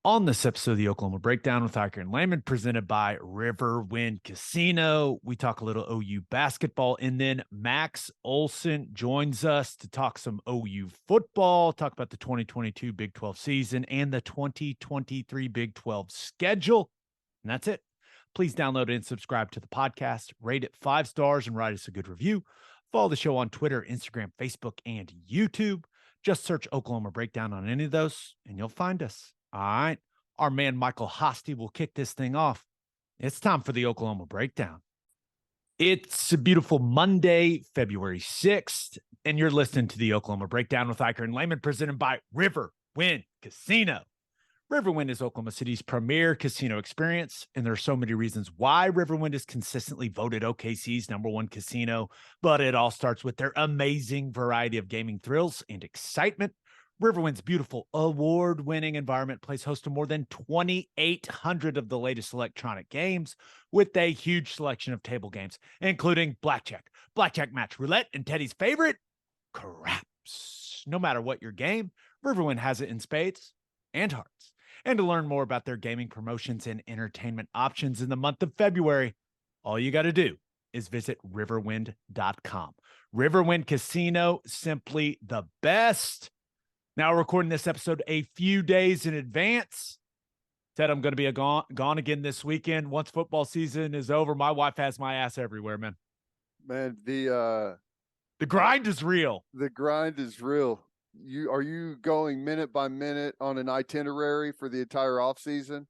On this episode of the Oklahoma Breakdown with Ikard and Lehman, presented by Riverwind Casino, we talk a little OU basketball, and then Max Olson joins us to talk some OU football, talk about the 2022 Big 12 season and the 2023 Big 12 schedule. And that's it. Please download and subscribe to the podcast, rate it 5 stars, and write us a good review. Follow the show on Twitter, Instagram, Facebook, and YouTube. Just search Oklahoma Breakdown on any of those, and you'll find us. All right. Our man Michael Hosty will kick this thing off. It's time for the Oklahoma Breakdown. It's a beautiful Monday, February 6th, and you're listening to the Oklahoma Breakdown with Ikard and Lehman, presented by Riverwind Casino. Riverwind is Oklahoma City's premier casino experience, and there are so many reasons why Riverwind is consistently voted OKC's #1 casino, but it all starts with their amazing variety of gaming thrills and excitement. Riverwind's beautiful, award-winning environment plays host to more than 2,800 of the latest electronic games with a huge selection of table games, including blackjack, blackjack match, roulette, and Teddy's favorite, craps. No matter what your game, Riverwind has it in spades and hearts. And to learn more about their gaming promotions and entertainment options in the month of February, all you got to do is visit riverwind.com. Riverwind Casino, simply the best. Now recording this episode a few days in advance. Said I'm going to be gone again this weekend. Once football season is over, my wife has my ass everywhere, man. Man, the grind is real. The grind is real. Are you going minute by minute on an itinerary for the entire off season?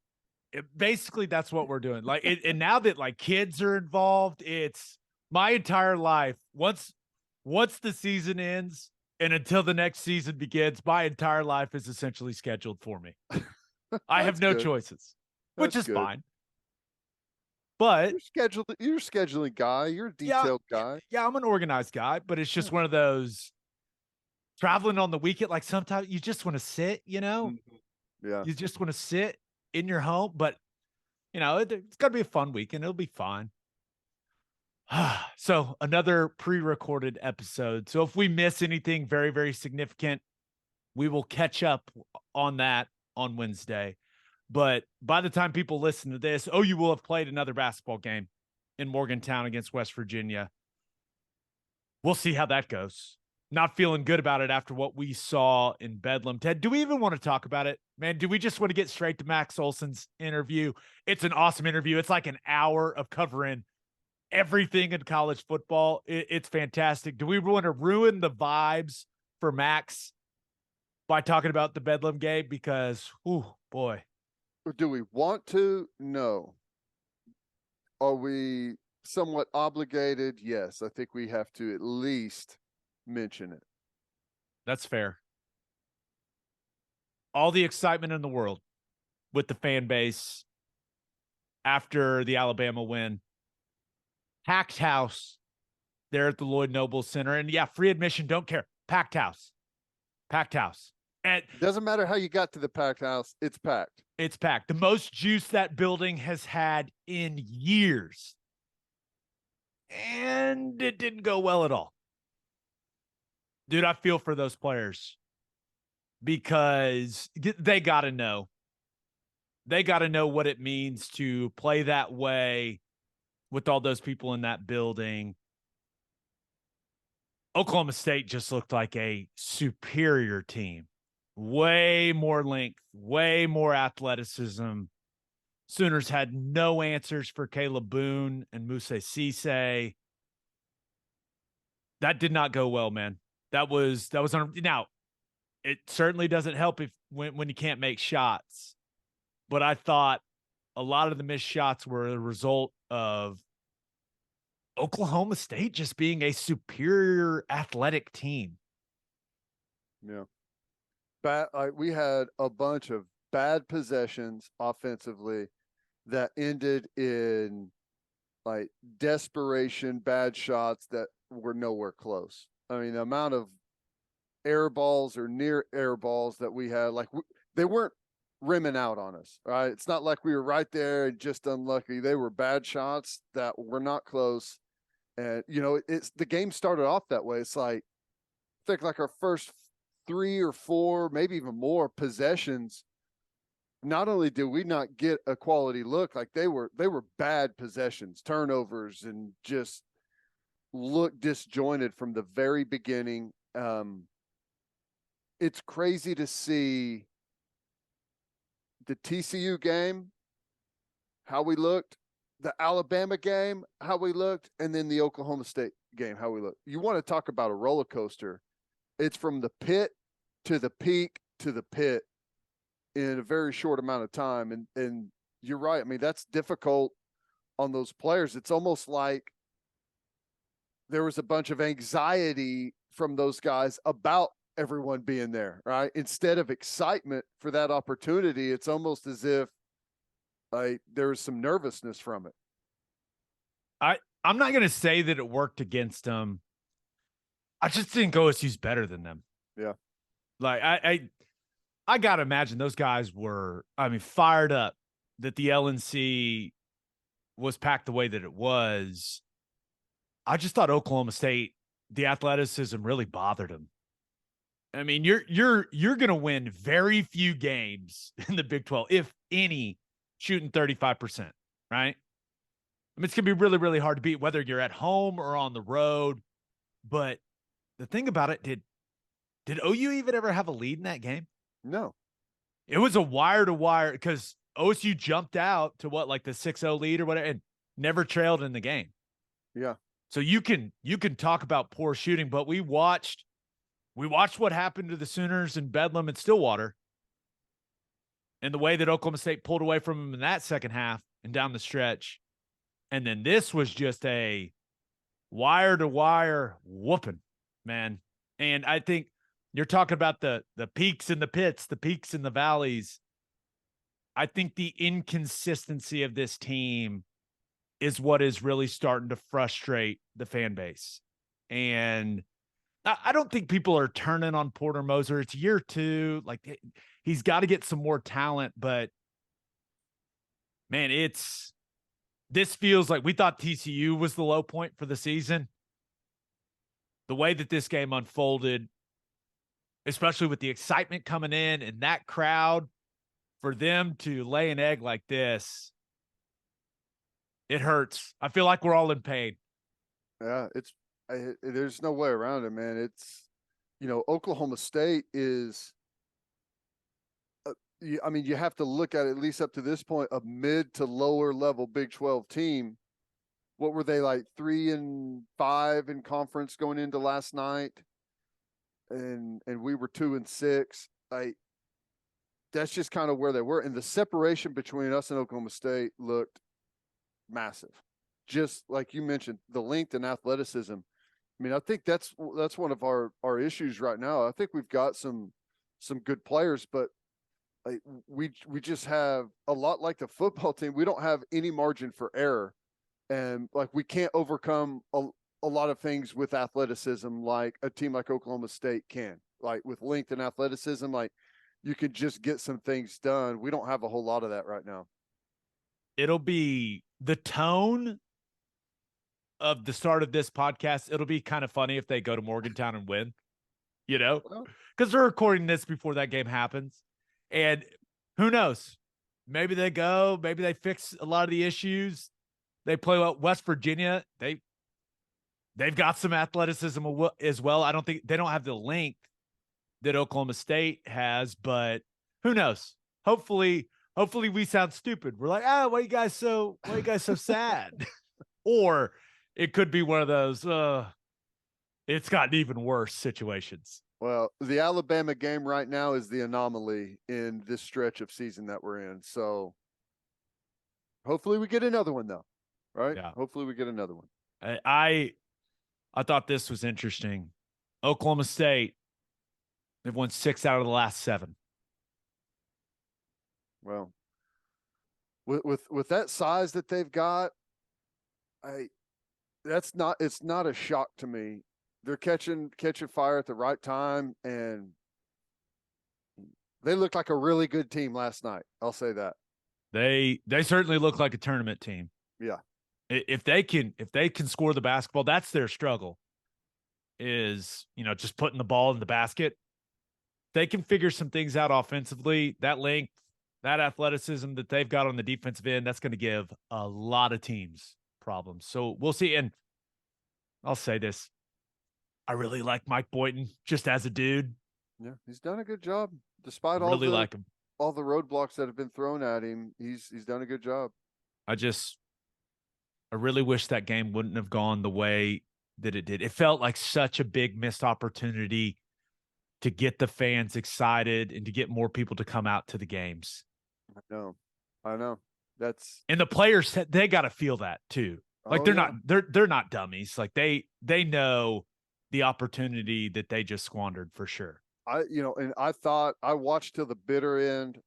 Basically, that's what we're doing. And now that like kids are involved, it's my entire life. Once the season ends, and until the next season begins, my entire life is essentially scheduled for me. I have no choices, which is fine. But you're a scheduling guy. You're a detailed guy. Yeah, I'm an organized guy, but it's just one of those traveling on the weekend. Like sometimes you just want to sit, Yeah. You just want to sit in your home, but it's got to be a fun weekend. It'll be fine. So another pre-recorded episode. So if we miss anything very, very significant, we will catch up on that on Wednesday. But by the time people listen to this, you will have played another basketball game in Morgantown against West Virginia. We'll see how that goes. Not feeling good about it after what we saw in Bedlam. Ted, do we even want to talk about it? Man, do we just want to get straight to Max Olson's interview? It's an awesome interview. It's like an hour of covering everything in college football. It's fantastic. Do we want to ruin the vibes for Max by talking about the Bedlam game? Because, boy. Do we want to? No. Are we somewhat obligated? Yes. I think we have to at least mention it. That's fair. All the excitement in the world with the fan base after the Alabama win. Packed house there at the Lloyd Noble Center. And yeah, free admission, don't care. Packed house. Packed house. And it doesn't matter how you got to the packed house, it's packed. It's packed. The most juice that building has had in years. And it didn't go well at all. Dude, I feel for those players because they got to know. They got to know what it means to play that way with all those people in that building. Oklahoma State just looked like a superior team. Way more length, way more athleticism. Sooners had no answers for Caleb Boone and Musa Cisse. That did not go well, man. That was now. It certainly doesn't help when you can't make shots. But I thought a lot of the missed shots were a result of Oklahoma State just being a superior athletic team. Yeah. We had a bunch of bad possessions offensively that ended in like desperation, bad shots that were nowhere close. I mean, the amount of air balls or near air balls that we had, they weren't rimming out on us, right? It's not like we were right there and just unlucky. They were bad shots that were not close. And, it's the game started off that way. It's like, I think like our first 3 or 4, maybe even more possessions, not only did we not get a quality look, like they were bad possessions, turnovers, and just looked disjointed from the very beginning. It's crazy to see the TCU game, how we looked, the Alabama game, how we looked, and then the Oklahoma State game, how we looked. You want to talk about a roller coaster. It's from the pit to the peak to the pit in a very short amount of time. And you're right. I mean, that's difficult on those players. It's almost like there was a bunch of anxiety from those guys about everyone being there, right? Instead of excitement for that opportunity, it's almost as if there was some nervousness from it. I'm not going to say that it worked against them. I just think OSU's better than them. Yeah. Like I got to imagine those guys were, I mean, fired up that the LNC was packed the way that it was. I just thought Oklahoma State, the athleticism really bothered them. I mean, you're going to win very few games in the Big 12, if any, shooting 35%, right? I mean, it's going to be really, really hard to beat, whether you're at home or on the road. But the thing about it, did OU even ever have a lead in that game? No. It was a wire to wire because OSU jumped out to what, like the 6-0 lead or whatever, and never trailed in the game. Yeah. So you can talk about poor shooting, but we watched what happened to the Sooners in Bedlam and Stillwater, and the way that Oklahoma State pulled away from them in that second half and down the stretch. And then this was just a wire to wire whooping, man. And I think you're talking about the peaks and the pits, the peaks and the valleys. I think the inconsistency of this team is what is really starting to frustrate the fan base. And I don't think people are turning on Porter Moser. It's year 2. Like, he's got to get some more talent, but man, this feels like we thought TCU was the low point for the season. The way that this game unfolded, especially with the excitement coming in and that crowd, for them to lay an egg like this, it hurts. I feel like we're all in pain. Yeah, there's no way around it, man. It's, Oklahoma State is, I mean, you have to look at least up to this point, a mid to lower level Big 12 team. What were they, like 3-5 in conference going into last night? And we were 2-6. That's just kind of where they were. And the separation between us and Oklahoma State looked massive. Just like you mentioned, the length and athleticism. I mean, I think that's one of our issues right now. I think we've got some good players, but we just have a lot like the football team. We don't have any margin for error, and like we can't overcome a lot of things with athleticism like a team like Oklahoma State can. Like with length and athleticism, like you can just get some things done. We don't have a whole lot of that right now. It'll be the tone of the start of this podcast. It'll be kind of funny if they go to Morgantown and win, because they're recording this before that game happens. And who knows? Maybe they go, maybe they fix a lot of the issues. They play well. West Virginia, they've got some athleticism as well. I don't think they don't have the length that Oklahoma State has, but who knows? Hopefully we sound stupid. We're like, why are you guys so sad? Or it could be one of those, it's gotten even worse situations. Well, the Alabama game right now is the anomaly in this stretch of season that we're in. So hopefully we get another one, though, right? Yeah. Hopefully we get another one. I thought this was interesting. Oklahoma State, they've won 6 out of the last 7. Well, with that size that they've got, it's not a shock to me. They're catching fire at the right time, and they looked like a really good team last night. I'll say that. They certainly look like a tournament team. Yeah. If they can score the basketball, that's their struggle. Is, just putting the ball in the basket. They can figure some things out offensively. That length, That athleticism that they've got on the defensive end, that's going to give a lot of teams problems. So we'll see. And I'll say this. I really like Mike Boynton just as a dude. Yeah, he's done a good job despite Really like him. all the roadblocks that have been thrown at him. He's done a good job. I really wish that game wouldn't have gone the way that it did. It felt like such a big missed opportunity to get the fans excited and to get more people to come out to the games. I know. And the players, they got to feel that too. Like they're not dummies. Like they know the opportunity that they just squandered for sure. And I thought I watched till the bitter end.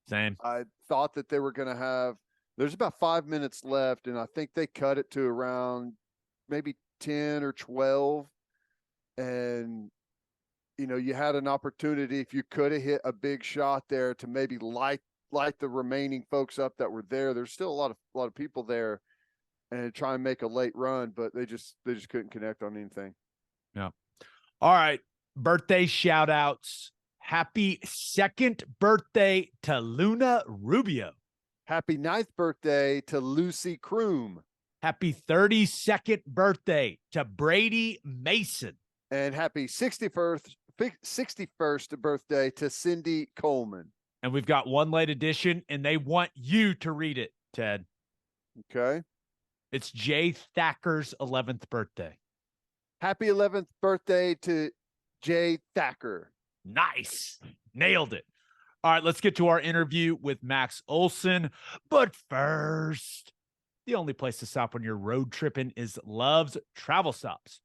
Same. I thought that they were going to have. There's about 5 minutes left, and I think they cut it to around maybe 10 or 12. And you had an opportunity if you could have hit a big shot there to maybe light the remaining folks up that were there. There's still a lot of people there, and try and make a late run, but they just couldn't connect on anything. Yeah. All right. Birthday shout outs. Happy 2nd birthday to Luna Rubio. Happy 9th birthday to Lucy Kroom. Happy 32nd birthday to Brady Mason. And happy 61st birthday to Cindy Coleman. And we've got one late edition, and they want you to read it, Ted. Okay. It's Jay Thacker's 11th birthday. Happy 11th birthday to Jay Thacker. Nice. Nailed it. All right, let's get to our interview with Max Olson. But first, the only place to stop when you're road tripping is Love's Travel Stops.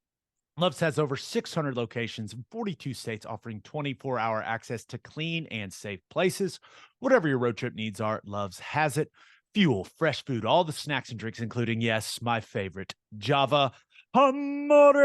Love's has over 600 locations in 42 states, offering 24-hour access to clean and safe places. Whatever your road trip needs are, Love's has it. Fuel, fresh food, all the snacks and drinks, including, yes, my favorite, Java Amore.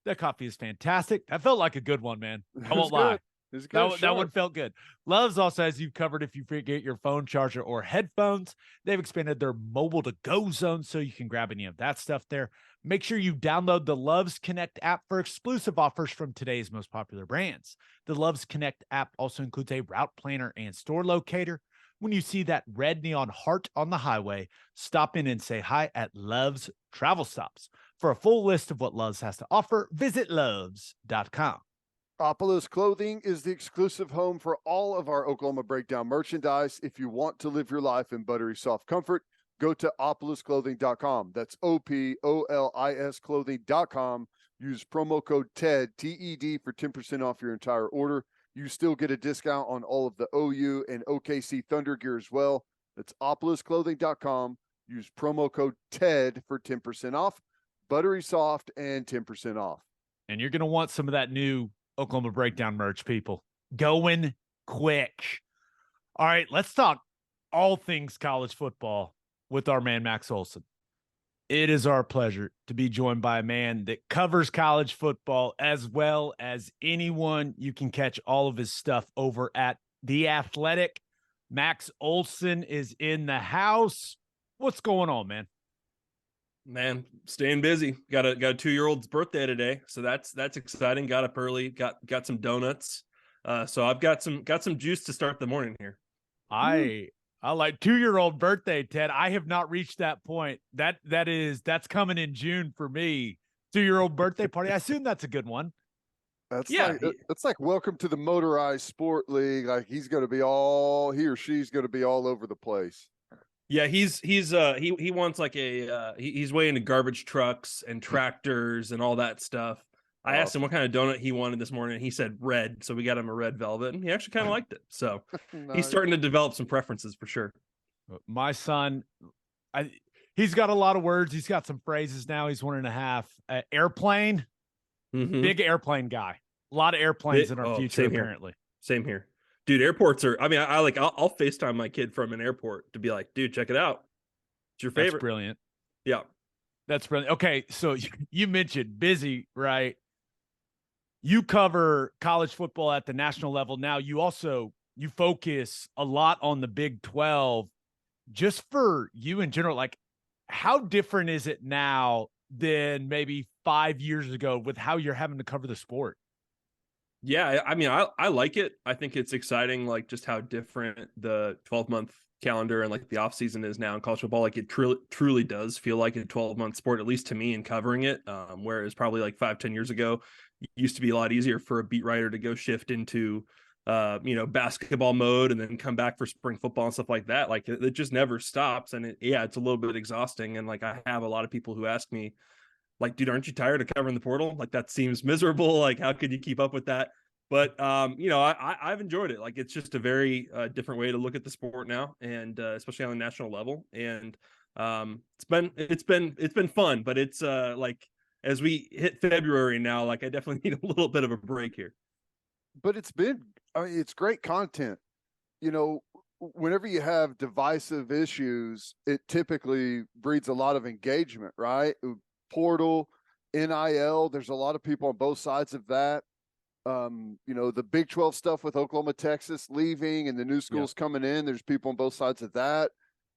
That coffee is fantastic. That felt like a good one, man. I won't lie. That one felt good. Love's also has you covered if you forget your phone charger or headphones. They've expanded their mobile to go zone so you can grab any of that stuff there. Make sure you download the Love's Connect app for exclusive offers from today's most popular brands. The Love's Connect app also includes a route planner and store locator. When you see that red neon heart on the highway, stop in and say hi at Love's Travel Stops. For a full list of what Love's has to offer, visit loves.com. Opolis Clothing is the exclusive home for all of our Oklahoma Breakdown merchandise. If you want to live your life in buttery soft comfort, go to opolisclothing.com. That's OPOLIS clothing.com. Use promo code TED, TED, for 10% off your entire order. You still get a discount on all of the OU and OKC Thunder gear as well. That's opolisclothing.com. Use promo code TED for 10% off. Buttery soft and 10% off. And you're going to want some of that new Oklahoma Breakdown merch, people. Going quick. All right, let's talk all things college football with our man, Max Olson. It is our pleasure to be joined by a man that covers college football as well as anyone. You can catch all of his stuff over at The Athletic. Max Olson is in the house. What's going on, man? Man, staying busy. Got a 2-year-old's birthday today, so that's exciting. Got up early, got some donuts. So I've got some juice to start the morning here. I like 2-year-old birthday, Ted. I have not reached that point. That's coming in June for me. 2-year-old birthday party. I assume that's a good one. It's like welcome to the motorized sport league. Like he or she's going to be all over the place. Yeah, he wants like he's way into garbage trucks and tractors and all that stuff. I asked him what kind of donut he wanted this morning, and he said red, so we got him a red velvet, and he actually kind of liked it. So nice. He's starting to develop some preferences for sure. My son, he's got a lot of words. He's got some phrases now. He's 1.5. Airplane, big airplane guy. A lot of airplanes in our future, apparently. Same here. Dude, airports are, I mean, I'll FaceTime my kid from an airport to be like, dude, check it out. It's your favorite. That's brilliant. Yeah. That's brilliant. Okay, so you mentioned busy, right? You cover college football at the national level. Now you focus a lot on the Big 12. Just for you in general, like how different is it now than maybe 5 years ago with how you're having to cover the sport? Yeah, I mean, I like it. I think it's exciting, like just how different the 12-month calendar and like the off season is now in college football. Like it truly does feel like a 12-month sport, at least to me in covering it. Whereas probably like 5-10 years ago, it used to be a lot easier for a beat writer to go shift into basketball mode and then come back for spring football and stuff like that. Like it just never stops. And it's a little bit exhausting. And like I have a lot of people who ask me, like, dude, aren't you tired of covering the portal? Like that seems miserable. Like, how could you keep up with that? But I've enjoyed it. Like, it's just a very different way to look at the sport now, and especially on a national level. And it's been fun. But it's like as we hit February now, like I definitely need a little bit of a break here. But it's great content. Whenever you have divisive issues, it typically breeds a lot of engagement, right? Portal, NIL, there's a lot of people on both sides of that. The Big 12 stuff with Oklahoma, Texas leaving and the new schools coming in, there's people on both sides of that.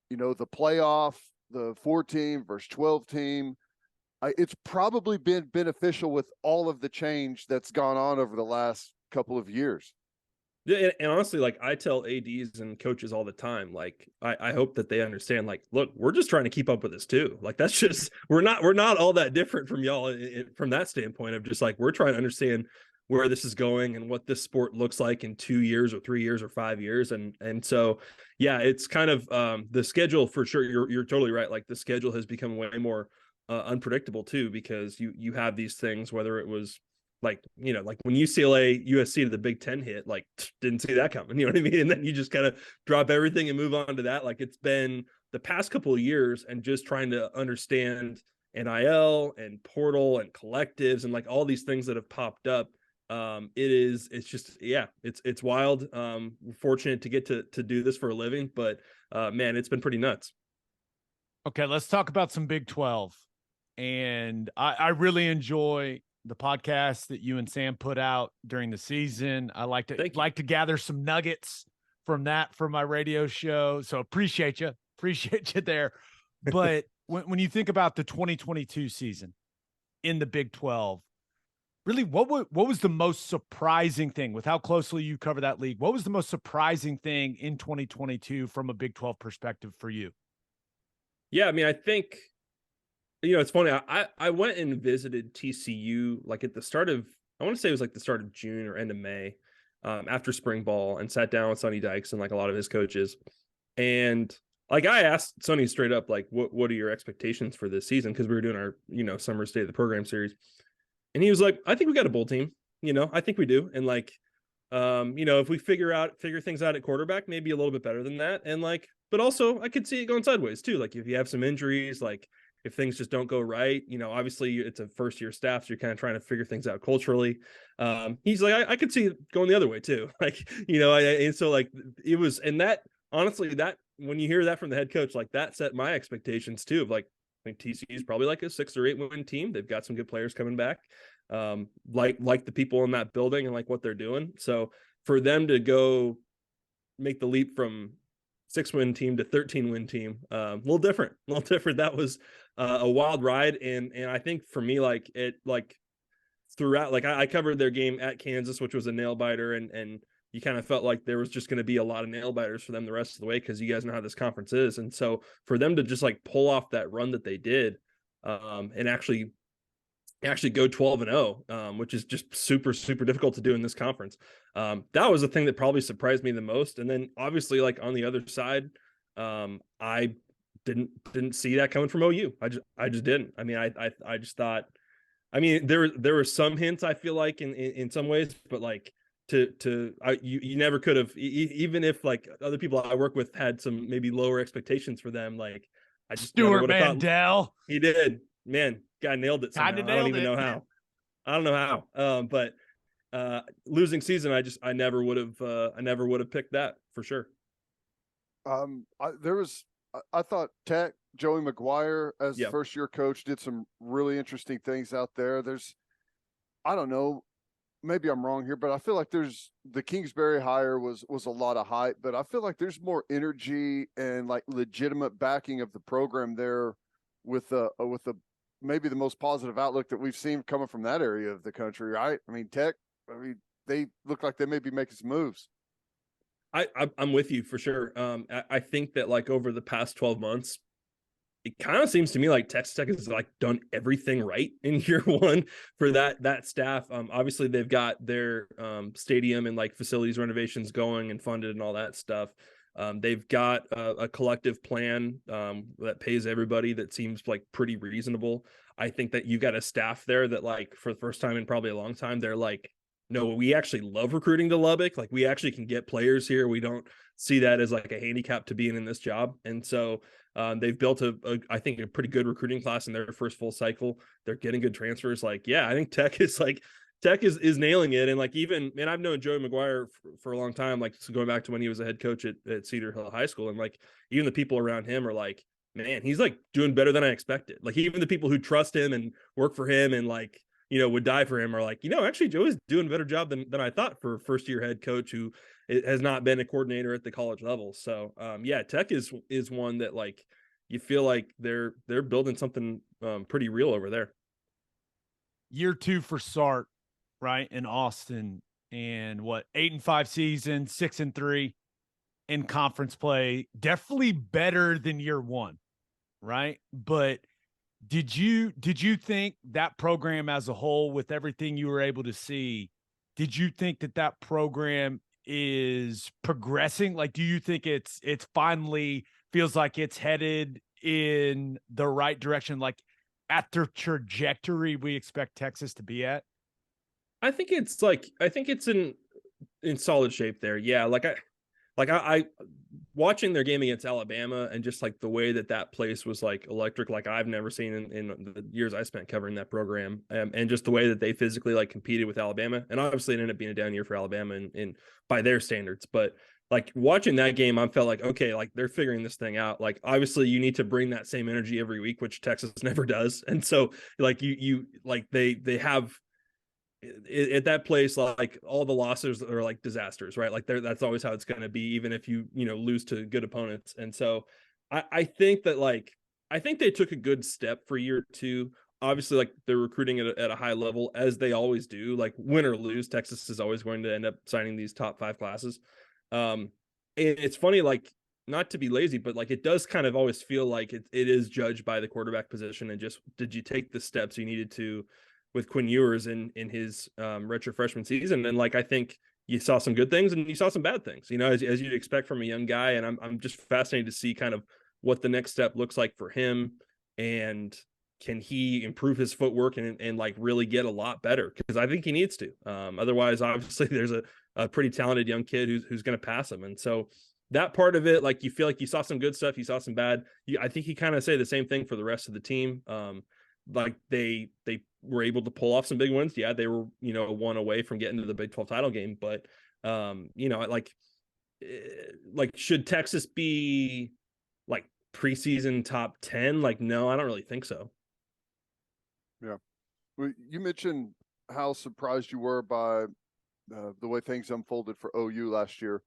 The playoff, the 4-team versus 12-team. It's probably been beneficial with all of the change that's gone on over the last couple of years. Yeah, and honestly, like I tell ADs and coaches all the time, like I hope that they understand, like, look, we're just trying to keep up with this too. Like that's just we're not all that different from y'all from that standpoint of just like we're trying to understand where this is going and what this sport looks like in 2 years or 3 years or 5 years. And so yeah, it's kind of the schedule for sure. You're totally right. Like the schedule has become way more unpredictable too, because you have these things, whether it was like when UCLA USC to the Big Ten hit, like didn't see that coming, you know what I mean? And then you just kind of drop everything and move on to that. Like it's been the past couple of years and just trying to understand NIL and portal and collectives and like all these things that have popped up. It's wild. We're fortunate to get to do this for a living, but man, it's been pretty nuts. Okay, let's talk about some Big 12. And I really enjoy the podcast that you and Sam put out during the season. I like to gather some nuggets from that for my radio show. So appreciate you there. But when you think about the 2022 season in the Big 12, really, what was the most surprising thing with how closely you cover that league? What was the most surprising thing in 2022 from a Big 12 perspective for you? Yeah, I mean, I think, it's funny. I went and visited TCU like at the start of, I want to say it was like the start of June or end of May, after spring ball, and sat down with Sonny Dykes and like a lot of his coaches. And like I asked Sonny straight up, like, what are your expectations for this season? Because we were doing our, summer state of the program series. And he was like, I think we got a bowl team. I think we do. And like, if we figure things out at quarterback, maybe a little bit better than that. And like, but also I could see it going sideways too. Like if you have some injuries, like if things just don't go right, obviously it's a first year staff, so you're kind of trying to figure things out culturally. He's like, I could see it going the other way too. Like, and so like it was, and that honestly, that when you hear that from the head coach, like that set my expectations too, of like, I think TCU is probably like a 6 or 8 win team. They've got some good players coming back, like the people in that building and like what they're doing. So for them to go make the leap from 6-win team to 13-win team, a little different. That was a wild ride, and I think for me, like it, like throughout, like I covered their game at Kansas, which was a nail biter, and you kind of felt like there was just going to be a lot of nail biters for them the rest of the way, because you guys know how this conference is. And so for them to just like pull off that run that they did, and actually go 12-0, which is just super, super difficult to do in this conference. That was the thing that probably surprised me the most. And then obviously like on the other side, I didn't see that coming from OU. I just didn't. I mean, I just thought, I mean, there were some hints, I feel like in some ways, but like, you never could have, even if like other people I work with had some maybe lower expectations for them. Like I just Stuart Mandel. He did, man, guy nailed it somehow. I don't even know how. I don't know how. But losing season, I never would have picked that for sure. I thought Tech, Joey McGuire as first year coach did some really interesting things out there. I don't know, maybe I'm wrong here, but I feel like the Kingsbury hire was a lot of hype, but I feel like there's more energy and like legitimate backing of the program there with maybe the most positive outlook that we've seen coming from that area of the country, right? I mean, Tech, they look like they may be making some moves. I'm with you for sure. I think that like over the past 12 months, it kind of seems to me like Texas Tech has like done everything right in year one for that staff. Obviously they've got their stadium and like facilities renovations going and funded and all that stuff. They've got a collective plan that pays everybody that seems like pretty reasonable. I think that you got a staff there that like for the first time in probably a long time, they're like, no, we actually love recruiting to Lubbock. Like we actually can get players here. We don't see that as like a handicap to being in this job. And so they've built I think a pretty good recruiting class in their first full cycle. They're getting good transfers. Like, yeah, I think Tech is nailing it. And like, even, man, I've known Joey McGuire for a long time, like so going back to when he was a head coach at Cedar Hill High School. And like, even the people around him are like, man, he's like doing better than I expected. Like even the people who trust him and work for him and like, would die for him are like, actually Joey's doing a better job than I thought for a first year head coach who has not been a coordinator at the college level. So yeah, Tech is one that like, you feel like they're building something pretty real over there. Year 2 for Sark, right, in Austin, and 8-5 season, 6-3 in conference play. Definitely better than year 1, right? But did you think that program as a whole, with everything you were able to see, did you think that program is progressing? Like, do you think it's finally feels like it's headed in the right direction, like at the trajectory we expect Texas to be at? I think it's in solid shape there. Yeah. I watching their game against Alabama and just like the way that place was like electric, like I've never seen in the years I spent covering that program, and just the way that they physically like competed with Alabama. And obviously it ended up being a down year for Alabama and by their standards, but like watching that game, I felt like, okay, like they're figuring this thing out. Like obviously you need to bring that same energy every week, which Texas never does. And so like you like they have at that place, like all the losses are like disasters, right? Like that's always how it's going to be, even if you lose to good opponents. And so I think that I think they took a good step for year 2. Obviously, like they're recruiting at a high level, as they always do. Like win or lose, Texas is always going to end up signing these top 5 classes. And it's funny, like not to be lazy, but like it does kind of always feel like it is judged by the quarterback position, and just did you take the steps you needed to with Quinn Ewers in his retro freshman season. And like I think you saw some good things and you saw some bad things, as you'd expect from a young guy. And I'm just fascinated to see kind of what the next step looks like for him, and can he improve his footwork and like really get a lot better, because I think he needs to. Otherwise, obviously, there's a pretty talented young kid who's going to pass him. And so that part of it, like you feel like you saw some good stuff, you saw some bad. I think he kind of say the same thing for the rest of the team. Like they were able to pull off some big wins. Yeah, they were, one away from getting to the Big 12 title game, but like should Texas be like preseason top 10? Like, no, I don't really think so. Yeah. Well, you mentioned how surprised you were by the way things unfolded for OU last year.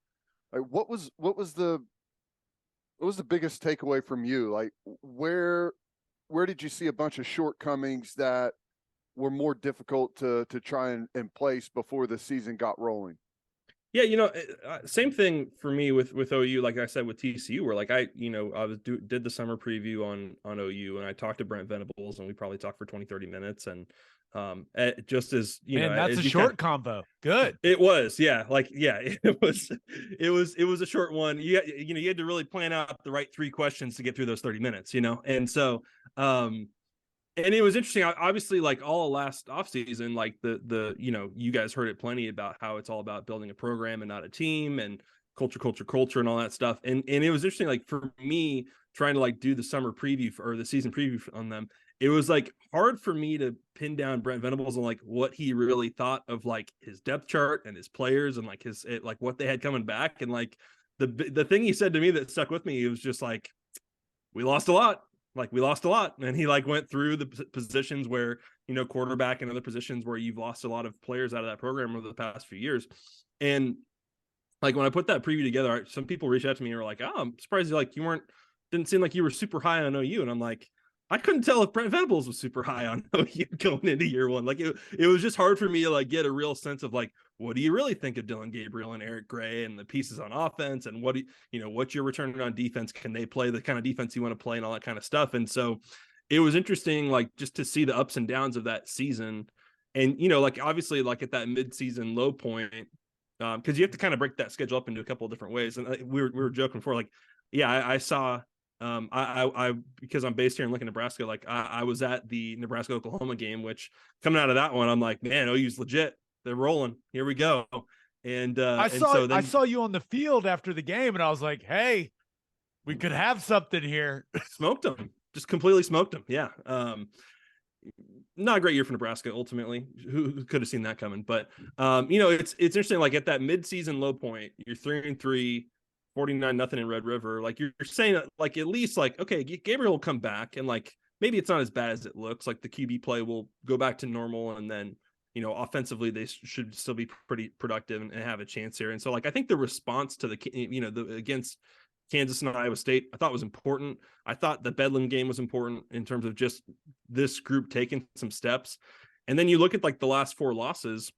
Like, what was the biggest takeaway from you? Like, where did you see a bunch of shortcomings that were more difficult to try and place before the season got rolling? Yeah, same thing for me with OU. Like I said with TCU, where like I did the summer preview on OU, and I talked to Brent Venables, and we probably talked for 20-30 minutes, and just as that's a short combo. Good. It was, yeah, it was a short one. You had to really plan out the right 3 questions to get through those 30 minutes, and so and it was interesting. Obviously, like all last offseason, like the you guys heard it plenty about how it's all about building a program and not a team, and culture and all that stuff. And it was interesting, like for me trying to like do the summer preview or the season preview on them. It was like hard for me to pin down Brent Venables on like what he really thought of like his depth chart and his players and like like what they had coming back. And like the thing he said to me that stuck with me, it was just like, we lost a lot. Like we lost a lot. And he like went through the positions where, quarterback and other positions where you've lost a lot of players out of that program over the past few years. And like, when I put that preview together, some people reached out to me and were like, oh, I'm surprised you didn't seem like you were super high on OU. And I'm like, I couldn't tell if Brent Venables was super high on OU going into year one. Like it was just hard for me to like get a real sense of like, what do you really think of Dylan Gabriel and Eric Gray and the pieces on offense, and what do what's your return on defense? Can they play the kind of defense you want to play and all that kind of stuff? And so it was interesting, like just to see the ups and downs of that season. And like obviously like at that mid-season low point, because you have to kind of break that schedule up into a couple of different ways. And we were joking before, like, yeah, I saw I because I'm based here in Lincoln, Nebraska, like I was at the Nebraska Oklahoma game, which coming out of that one, I'm like, man, OU's legit. They're rolling. Here we go. And I saw you on the field after the game, and I was like, hey, we could have something here. Smoked them. Just completely smoked them. Yeah. Not a great year for Nebraska ultimately. Who could have seen that coming? But it's interesting, like at that mid-season low point, you're 3-3, 49-0 in Red River. Like you're saying, like at least like, okay, Gabriel will come back, and like maybe it's not as bad as it looks. Like the QB play will go back to normal, and then offensively they should still be pretty productive and have a chance here. And so like I think the response to the against Kansas and Iowa State, I thought was important. I thought the Bedlam game was important in terms of just this group taking some steps. And then you look at like the last 4 losses.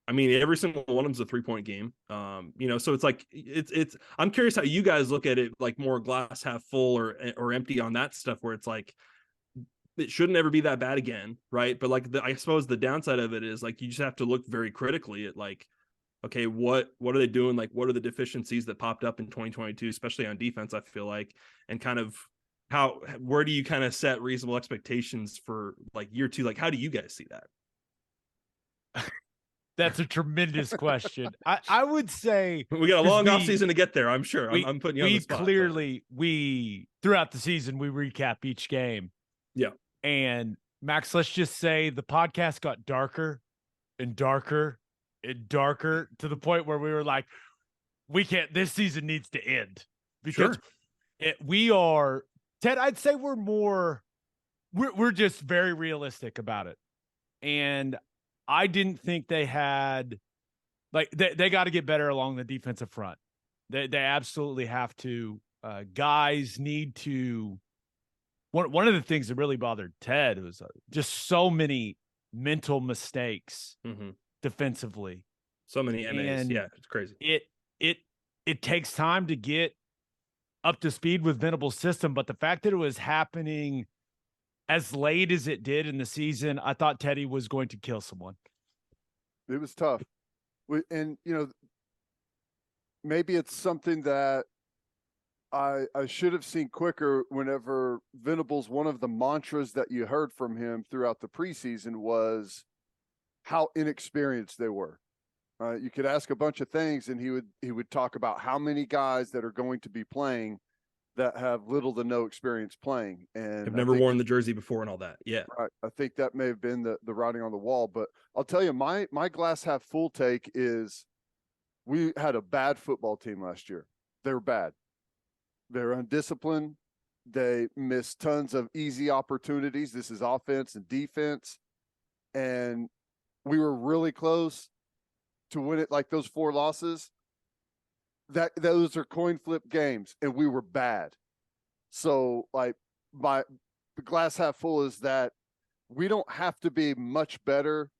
I mean, every single one of them's a 3-point game. So it's like it's. I'm curious how you guys look at it, like more glass half full or empty on that stuff, where it's like it shouldn't ever be that bad again, right? But like I suppose the downside of it is like you just have to look very critically at like, okay, what are they doing? Like, what are the deficiencies that popped up in 2022, especially on defense, I feel like, and kind of where do you kind of set reasonable expectations for like year 2? Like, how do you guys see that? That's a tremendous question. I would say we got a long off season to get there. I'm sure. I'm putting you on the spot. We throughout the season, we recap each game. Yeah. And Max, let's just say the podcast got darker and darker and darker to the point where we were like, this season needs to end, because we are, Ted, I'd say we're just very realistic about it. And I didn't think they had, like, they got to get better along the defensive front. They absolutely have to. Guys need to. One of the things that really bothered Ted was just so many mental mistakes defensively. So many MAs. Yeah, it's crazy. It takes time to get up to speed with Venable's system, but the fact that it was happening as late as it did in the season, I thought Teddy was going to kill someone. It was tough. And, maybe it's something that I should have seen quicker whenever Venables, one of the mantras that you heard from him throughout the preseason was how inexperienced they were. You could ask a bunch of things, and he would talk about how many guys that are going to be playing that have little to no experience playing, and have never worn the jersey before and all that. Yeah, right. I think that may have been the writing on the wall. But I'll tell you, my glass half full take is we had a bad football team last year. They were bad. They were undisciplined. They missed tons of easy opportunities. This is offense and defense, and we were really close to win it. Like those 4 losses, those are coin flip games, and we were bad. So like the glass half full is that we don't have to be much better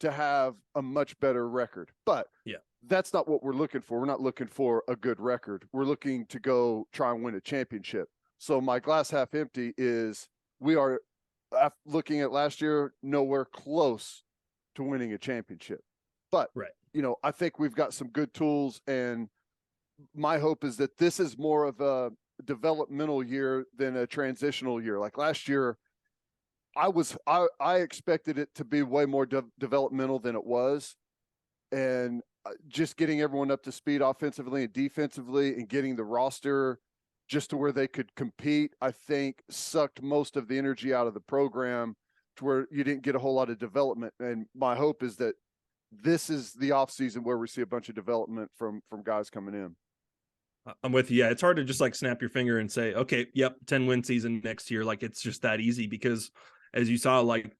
to have a much better record. But yeah, that's not what we're looking for. We're not looking for a good record. We're looking to go try and win a championship. So my glass half empty is we are, looking at last year, nowhere close to winning a championship. But, right. I think we've got some good tools, and my hope is that this is more of a developmental year than a transitional year. Like last year, I expected it to be way more developmental than it was. And just getting everyone up to speed offensively and defensively and getting the roster just to where they could compete, I think sucked most of the energy out of the program to where you didn't get a whole lot of development. And my hope is that this is the offseason where we see a bunch of development from guys coming in. I'm with you. Yeah, it's hard to just like snap your finger and say, okay, yep, 10-win season next year. Like it's just that easy, because as you saw, like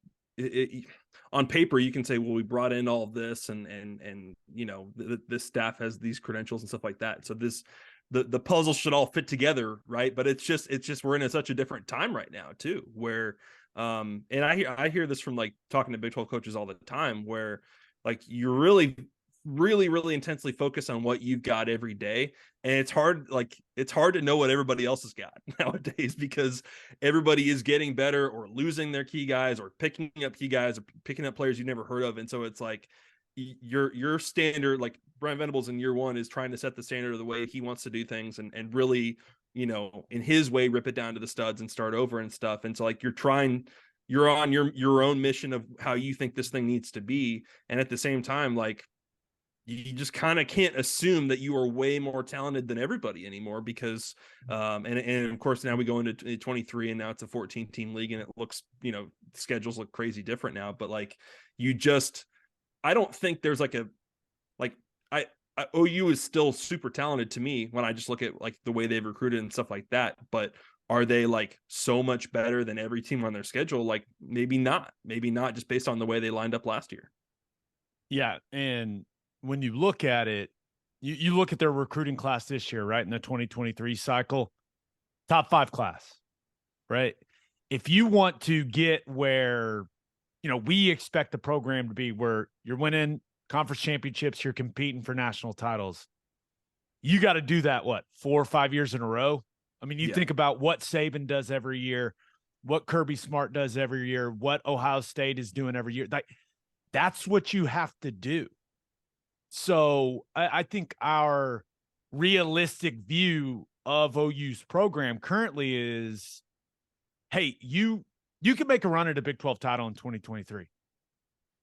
on paper, you can say, well, we brought in all of this and this staff has these credentials and stuff like that. So the puzzle should all fit together, right? But it's just we're in such a different time right now too, where and I hear this from like talking to Big 12 coaches all the time, where like you're really intensely focused on what you've got every day, and it's hard to know what everybody else has got nowadays, because everybody is getting better or losing their key guys or picking up key guys or picking up players you've never heard of. And so it's like your standard, like Brent Venables in year one is trying to set the standard of the way he wants to do things, and really, in his way, rip it down to the studs and start over and stuff. And so like you're on your own mission of how you think this thing needs to be. And at the same time, like, you just kind of can't assume that you are way more talented than everybody anymore, because and of course now we go into 23 and now it's a 14 team league, and it looks, schedules look crazy different now. But like, I don't think there's OU is still super talented to me when I just look at like the way they've recruited and stuff like that. But are they like so much better than every team on their schedule? Like maybe not just based on the way they lined up last year. Yeah. And when you look at it, you look at their recruiting class this year, right? In the 2023 cycle, top 5 class, right? If you want to get where, we expect the program to be, where you're winning conference championships, you're competing for national titles, you got to do that, 4 or 5 years in a row? I mean, you think about what Saban does every year, what Kirby Smart does every year, what Ohio State is doing every year. That's what you have to do. So I think our realistic view of OU's program currently is, hey, you can make a run at a Big 12 title in 2023,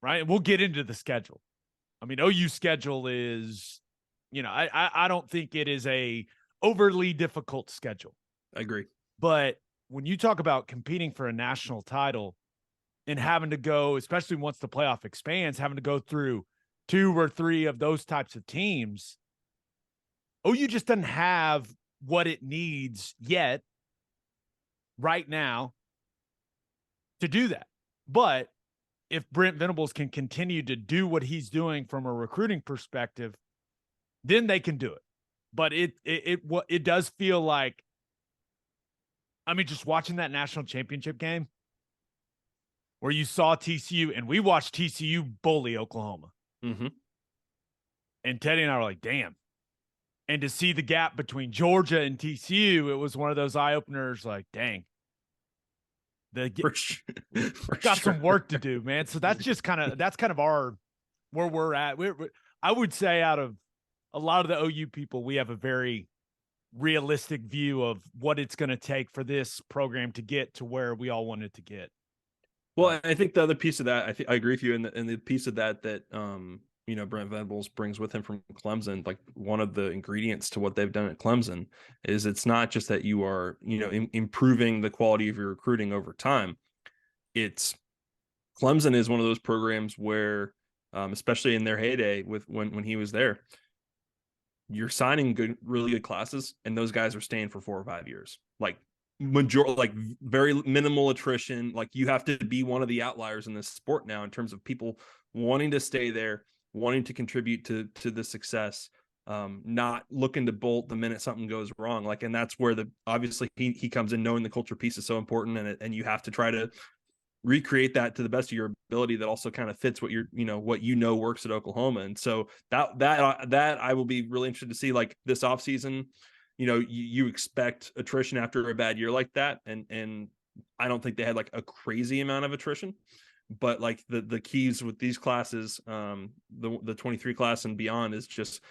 right? And we'll get into the schedule. I mean, OU's schedule is, I don't think it is a overly difficult schedule. I agree. But when you talk about competing for a national title and having to go, especially once the playoff expands, having to go through 2 or 3 of those types of teams, OU just doesn't have what it needs yet right now to do that. But if Brent Venables can continue to do what he's doing from a recruiting perspective, then they can do it. But it does feel like, I mean, just watching that national championship game where you saw TCU, and we watched TCU bully Oklahoma. Mm-hmm. And Teddy and I were like, damn. And to see the gap between Georgia and TCU, it was one of those eye openers, like, dang. Got some work to do, man. So that's just kind of our, where we're at. I would say out of a lot of the OU people, we have a very realistic view of what it's going to take for this program to get to where we all want it to get. Well, I think the other piece of that, I agree with you, and the piece of that Brent Venables brings with him from Clemson, like one of the ingredients to what they've done at Clemson is it's not just that you are, improving the quality of your recruiting over time. It's Clemson is one of those programs where, especially in their heyday with when he was there, you're signing really good classes, and those guys are staying for 4 or 5 years. Like very minimal attrition. Like you have to be one of the outliers in this sport now in terms of people wanting to stay there, wanting to contribute to the success, not looking to bolt the minute something goes wrong. Like, and that's where obviously he comes in, knowing the culture piece is so important, and you have to try to recreate that to the best of your ability that also kind of fits what works at Oklahoma. And so that I will be really interested to see, like this offseason, you expect attrition after a bad year like that. And I don't think they had like a crazy amount of attrition, but like the keys with these classes, the 23 class and beyond is just,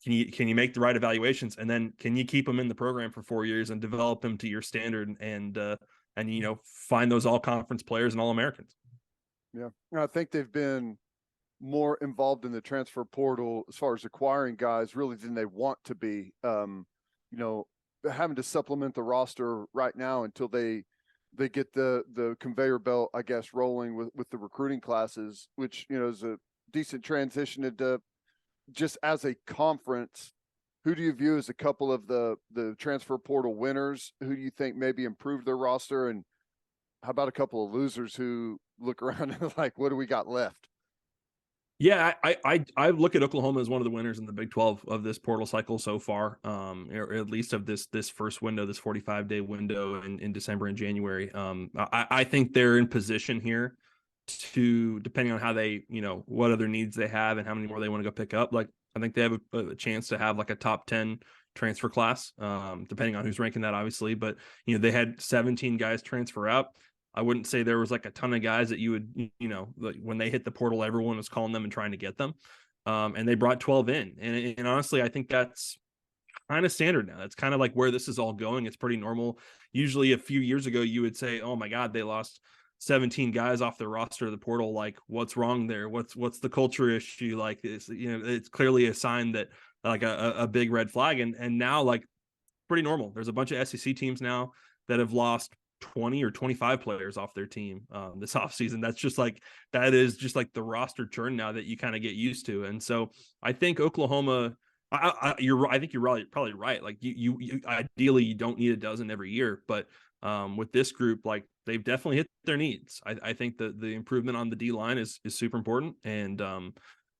can you make the right evaluations, and then can you keep them in the program for 4 years and develop them to your standard, and find those all conference players and all Americans. Yeah. I think they've been more involved in the transfer portal as far as acquiring guys really than they want to be. Having to supplement the roster right now until they get the conveyor belt, I guess, rolling with the recruiting classes, which, is a decent transition into just as a conference. Who do you view as a couple of the transfer portal winners? Who do you think maybe improved their roster? And how about a couple of losers who look around and like, what do we got left? Yeah, I look at Oklahoma as one of the winners in the Big 12 of this portal cycle so far, or at least of this first window, this 45-day window in December and January. I think they're in position here to, depending on how they, what other needs they have and how many more they want to go pick up. Like, I think they have a chance to have like a top 10 transfer class, depending on who's ranking that, obviously. But they had 17 guys transfer out. I wouldn't say there was like a ton of guys that you would, like when they hit the portal, everyone was calling them and trying to get them. And they brought 12 in. And honestly, I think that's kind of standard now. That's kind of like where this is all going. It's pretty normal. Usually a few years ago, you would say, oh my God, they lost 17 guys off the roster of the portal. Like, what's wrong there? What's the culture issue? Like, it's clearly a sign that like a big red flag. And now, like, pretty normal. There's a bunch of SEC teams now that have lost 20 or 25 players off their team this offseason. That is just like the roster churn now that you kind of get used to. And so I think Oklahoma, I think you're probably right. Like you ideally you don't need a dozen every year, but with this group, like they've definitely hit their needs. I think the improvement on the D line is super important. And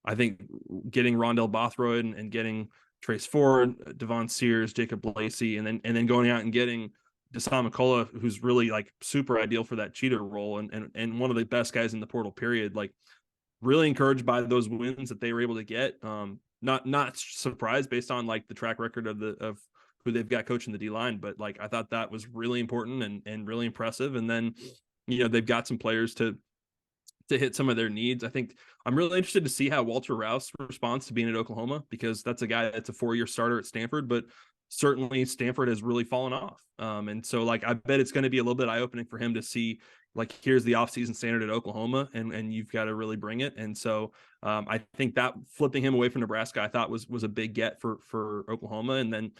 I think getting Rondell Bothroyd and getting Trace Ford, Devon Sears, Jacob Lacey, and then going out and getting Deshaun McCullough, who's really like super ideal for that cheater role and one of the best guys in the portal period. Like, really encouraged by those wins that they were able to get. Not surprised based on like the track record of who they've got coaching the D line, but like I thought that was really important and really impressive. And then they've got some players to hit some of their needs. I think I'm really interested to see how Walter Rouse responds to being at Oklahoma, because that's a guy that's a 4-year starter at Stanford, but certainly Stanford has really fallen off. And so like, I bet it's going to be a little bit eye-opening for him to see, like, here's the offseason standard at Oklahoma and you've got to really bring it. And so I think that flipping him away from Nebraska, I thought was a big get for Oklahoma. And then,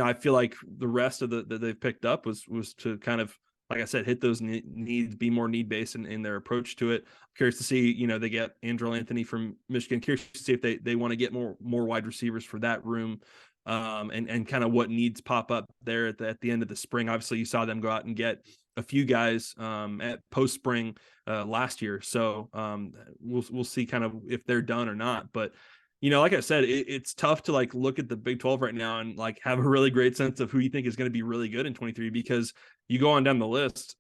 I feel like the rest of that they've picked up was to kind of, like I said, hit those needs, be more need-based in their approach to it. I'm curious to see, they get Andrew Anthony from Michigan. Curious to see if they want to get more wide receivers for that room. And kind of what needs pop up there at the end of the spring. Obviously, you saw them go out and get a few guys at post-spring last year. So we'll see kind of if they're done or not. But, like I said, it's tough to like look at the Big 12 right now and like have a really great sense of who you think is going to be really good in 23, because you go on down the list,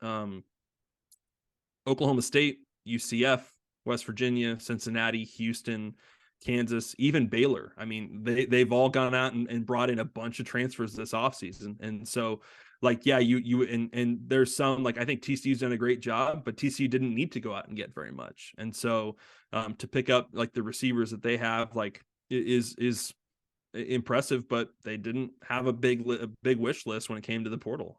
Oklahoma State, UCF, West Virginia, Cincinnati, Houston, Kansas, even Baylor. I mean, they've all gone out and brought in a bunch of transfers this offseason. And so like, yeah, and there's some, like, I think TCU's done a great job, but TCU didn't need to go out and get very much. And so to pick up like the receivers that they have, like is impressive, but they didn't have a big wish list when it came to the portal.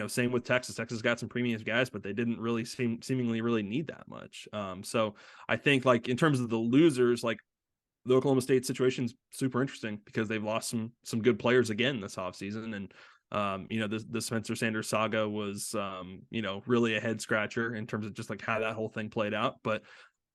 Same with Texas. Texas got some premium guys, but they didn't really seemingly really need that much. So I think like in terms of the losers, like the Oklahoma State situation is super interesting because they've lost some good players again this offseason. And, the Spencer Sanders saga was, really a head scratcher in terms of just like how that whole thing played out. But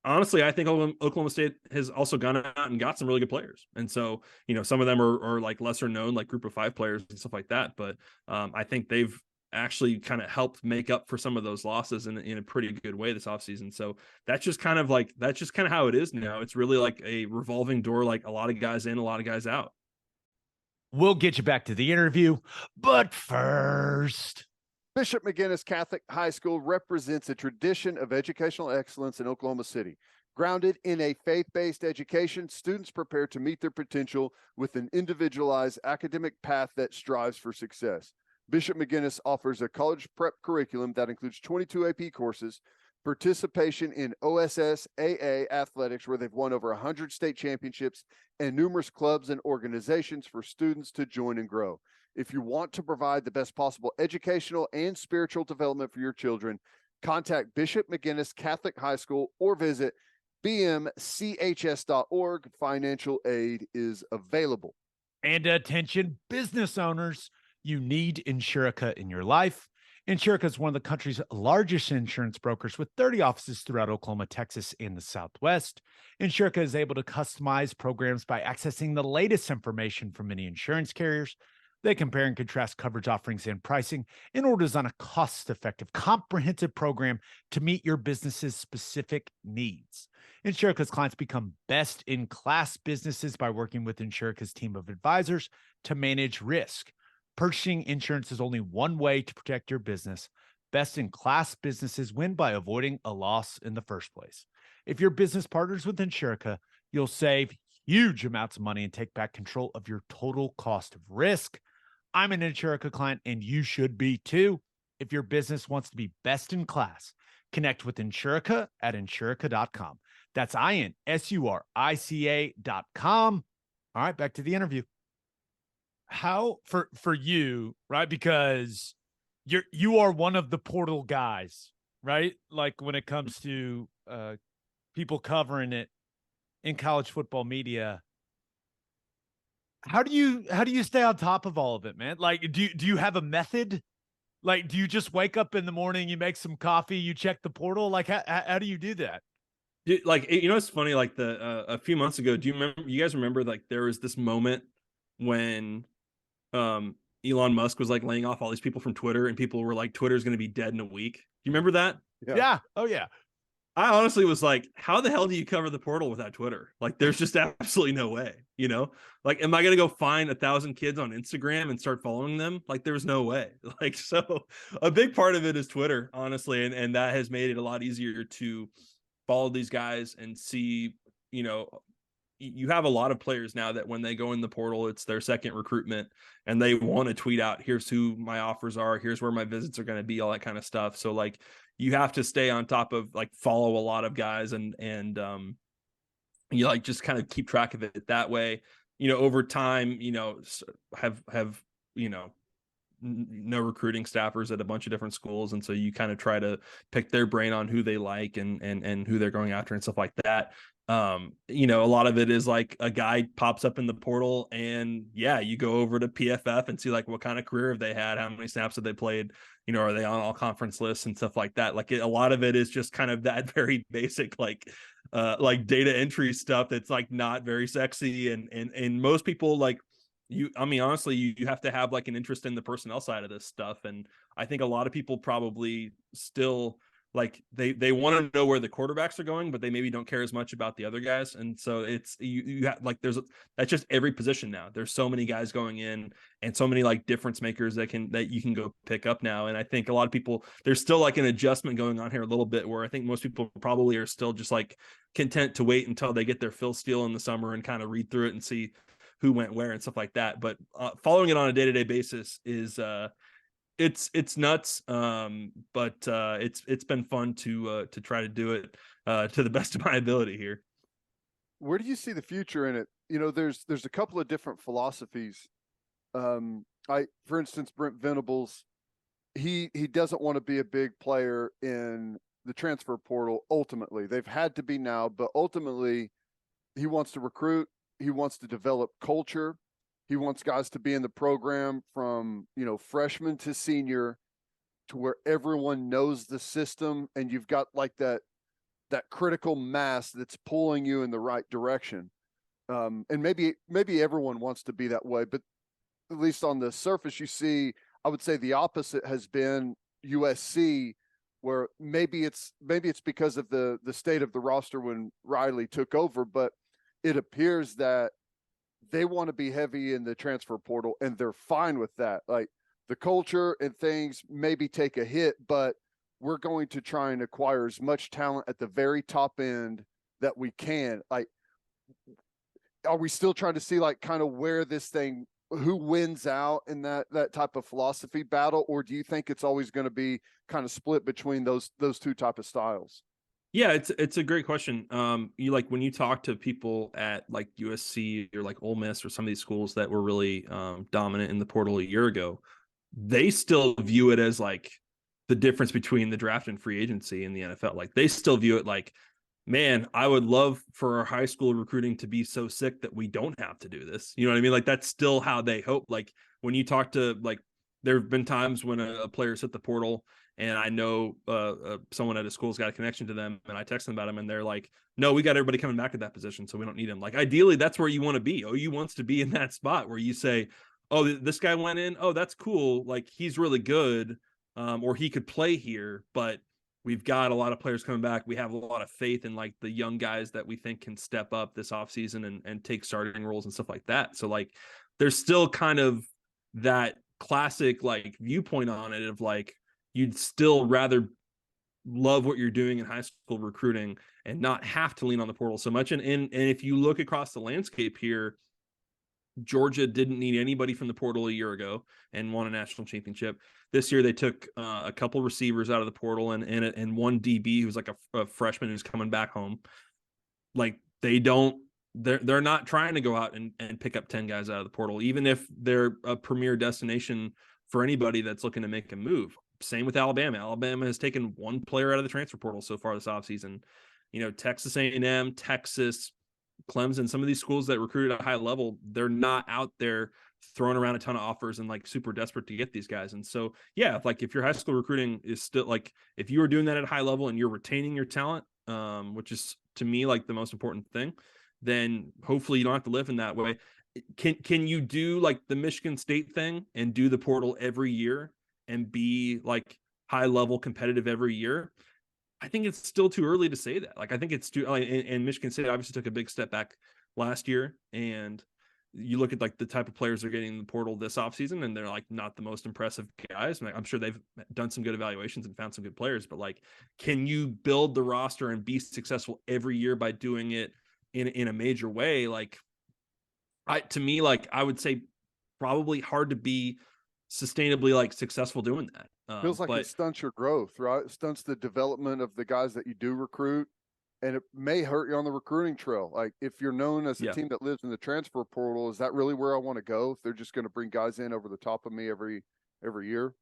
honestly, I think Oklahoma State has also gone out and got some really good players. And so, some of them are like lesser known, like group of 5 players and stuff like that. But I think they've actually kind of helped make up for some of those losses in a pretty good way this offseason. So that's just kind of how it is now. It's really like a revolving door, like a lot of guys in, a lot of guys out. We'll get you back to the interview, but first, Bishop McGuinness Catholic High School represents a tradition of educational excellence in Oklahoma City. Grounded in a faith-based education, students prepare to meet their potential with an individualized academic path that strives for success. Bishop McGuinness offers a college prep curriculum that includes 22 AP courses, participation in OSS AA athletics, where they've won over 100 state championships, and numerous clubs and organizations for students to join and grow. If you want to provide the best possible educational and spiritual development for your children, contact Bishop McGuinness Catholic High School or visit bmchs.org. Financial aid is available. And attention, business owners, you need Insurica in your life. Insurica is one of the country's largest insurance brokers with 30 offices throughout Oklahoma, Texas, and the Southwest. Insurica is able to customize programs by accessing the latest information from many insurance carriers. They compare and contrast coverage offerings and pricing in order to design a cost-effective, comprehensive program to meet your business's specific needs. Insurica's clients become best-in-class businesses by working with Insurica's team of advisors to manage risk. Purchasing insurance is only one way to protect your business. Best-in-class businesses win by avoiding a loss in the first place. If your business partners with Insurica, you'll save huge amounts of money and take back control of your total cost of risk. I'm an Insurica client, and you should be too. If your business wants to be best in class, connect with Insurica at Insurica.com. That's INSURICA.com. All right, back to the interview. How for you, right? Because you are one of the portal guys, right? Like when it comes to people covering it in college football media. How do you stay on top of all of it, man? Like, do you have a method? Like, do you just wake up in the morning, you make some coffee, you check the portal? Like, how do you do that? Dude, like, you know, it's funny, like a few months ago, you guys remember like there was this moment when Elon Musk was like laying off all these people from Twitter and people were like, Twitter's going to be dead in a week. You remember that? Yeah. Oh yeah. I honestly was like, how the hell do you cover the portal without Twitter? Like, there's just absolutely no way, you know? Like, am I going to go find 1,000 kids on Instagram and start following them? Like, there's no way. Like, so a big part of it is Twitter, honestly. And that has made it a lot easier to follow these guys and see, you know, you have a lot of players now that when they go in the portal, it's their second recruitment and they want to tweet out, here's who my offers are, here's where my visits are going to be, all that kind of stuff. So like, you have to stay on top of like follow a lot of guys and you like just kind of keep track of it that way, you know, over time, you know, have, you know, no recruiting staffers at a bunch of different schools. And so you kind of try to pick their brain on who they like and who they're going after and stuff like that. You know, a lot of it is like a guy pops up in the portal and yeah, you go over to PFF and see like what kind of career have they had, how many snaps have they played, you know, are they on all conference lists and stuff like that. Like a lot of it is just kind of that very basic, like data entry stuff that's like not very sexy. And most people like, I mean, honestly, you have to have like an interest in the personnel side of this stuff. And I think a lot of people probably still like they want to know where the quarterbacks are going, but they maybe don't care as much about the other guys. And so it's, you have like, that's just every position now. There's so many guys going in and so many like difference makers that you can go pick up now. And I think a lot of people, there's still like an adjustment going on here a little bit where I think most people probably are still just like content to wait until they get their Phil Steele in the summer and kind of read through it and see who went where and stuff like that. But following it on a day-to-day basis is it's nuts. But it's been fun to try to do it to the best of my ability here. Where do you see the future in it? You know, there's a couple of different philosophies. For instance, Brent Venables, he doesn't want to be a big player in the transfer portal. Ultimately, they've had to be now, but ultimately he wants to recruit. He wants to develop culture. He wants guys to be in the program from, you know, freshman to senior to where everyone knows the system and you've got like that critical mass that's pulling you in the right direction. And maybe everyone wants to be that way, but at least on the surface, you see, I would say the opposite has been USC, where maybe it's because of the state of the roster when Riley took over, but it appears that they want to be heavy in the transfer portal and they're fine with that. Like the culture and things maybe take a hit, but we're going to try and acquire as much talent at the very top end that we can. Like, are we still trying to see like kind of where this thing, who wins out in that type of philosophy battle? Or do you think it's always going to be kind of split between those two type of styles? Yeah, it's a great question. You like when you talk to people at like USC or like Ole Miss or some of these schools that were really dominant in the portal a year ago, they still view it as like the difference between the draft and free agency in the NFL. Like they still view it like, man, I would love for our high school recruiting to be so sick that we don't have to do this. You know what I mean? Like that's still how they hope. Like when you talk to like, there have been times when a player's hit the portal and I know someone at a school's got a connection to them and I text them about him and they're like, no, we got everybody coming back at that position. So we don't need him. Like ideally that's where you want to be. OU wants to be in that spot where you say, oh, this guy went in. Oh, that's cool. Like he's really good, or he could play here. But we've got a lot of players coming back. We have a lot of faith in like the young guys that we think can step up this offseason and take starting roles and stuff like that. So like, there's still kind of that classic like viewpoint on it of like you'd still rather love what you're doing in high school recruiting and not have to lean on the portal so much. And if you look across the landscape here, Georgia didn't need anybody from the portal a year ago and won a national championship. This year they took a couple receivers out of the portal and one DB who's like a freshman who's coming back home. Like they're not trying to go out and pick up 10 guys out of the portal, even if they're a premier destination for anybody that's looking to make a move. Same with Alabama. Alabama has taken one player out of the transfer portal so far this offseason. You know, Texas A&M, Texas, Clemson, some of these schools that recruited at a high level, they're not out there throwing around a ton of offers and like super desperate to get these guys. And so, yeah, like if your high school recruiting is still like, if you are doing that at a high level and you're retaining your talent, which is to me like the most important thing, then hopefully you don't have to live in that way. Can you do like the Michigan State thing and do the portal every year and be like high level competitive every year? I think it's still too early to say that. Like, I think it's too, and Michigan State obviously took a big step back last year. And you look at like the type of players they're getting in the portal this offseason, and they're like not the most impressive guys. I'm sure they've done some good evaluations and found some good players, but like, can you build the roster and be successful every year by doing it in a major way? Like, to me, like I would say probably hard to be sustainably like successful doing that. Feels like But it stunts your growth, right? It stunts the development of the guys that you do recruit, and it may hurt you on the recruiting trail. Like if you're known as a Yeah. team that lives in the transfer portal, is that really where I want to go? If they're just going to bring guys in over the top of me every year?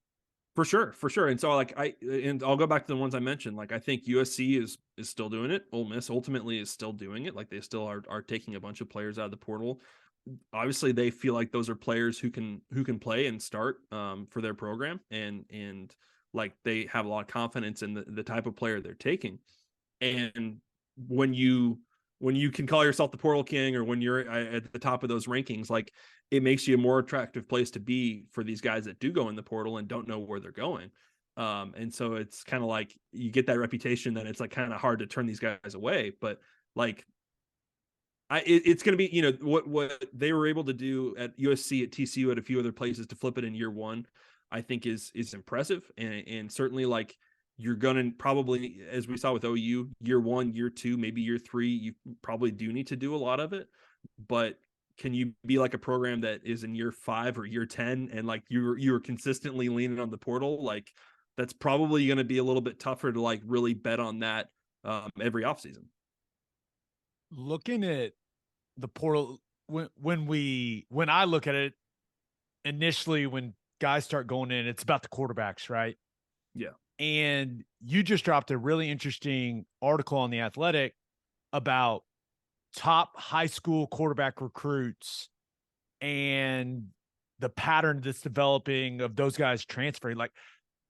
For sure. And so like I'll go back to the ones I mentioned. Like I think USC is still doing it. Ole Miss ultimately is still doing it. Like they still are taking a bunch of players out of the portal. Obviously they feel like those are players who can play and start for their program, and like they have a lot of confidence in the type of player they're taking. And when you can call yourself the portal king, or when you're at the top of those rankings, like it makes you a more attractive place to be for these guys that do go in the portal and don't know where they're going. And so it's kind of like you get that reputation that it's like kind of hard to turn these guys away. But like it's going to be, you know, what they were able to do at USC, at TCU, at a few other places to flip it in year one, I think is impressive. And certainly like you're going to probably, as we saw with OU, year one, year two, maybe year three, you probably do need to do a lot of it. But can you be like a program that is in year 5 or year 10 and like you're consistently leaning on the portal? Like that's probably going to be a little bit tougher to like really bet on that every offseason. Looking at the portal, when I look at it initially, when guys start going in, it's about the quarterbacks, right? Yeah. And you just dropped a really interesting article on The Athletic about top high school quarterback recruits and the pattern that's developing of those guys transferring. Like,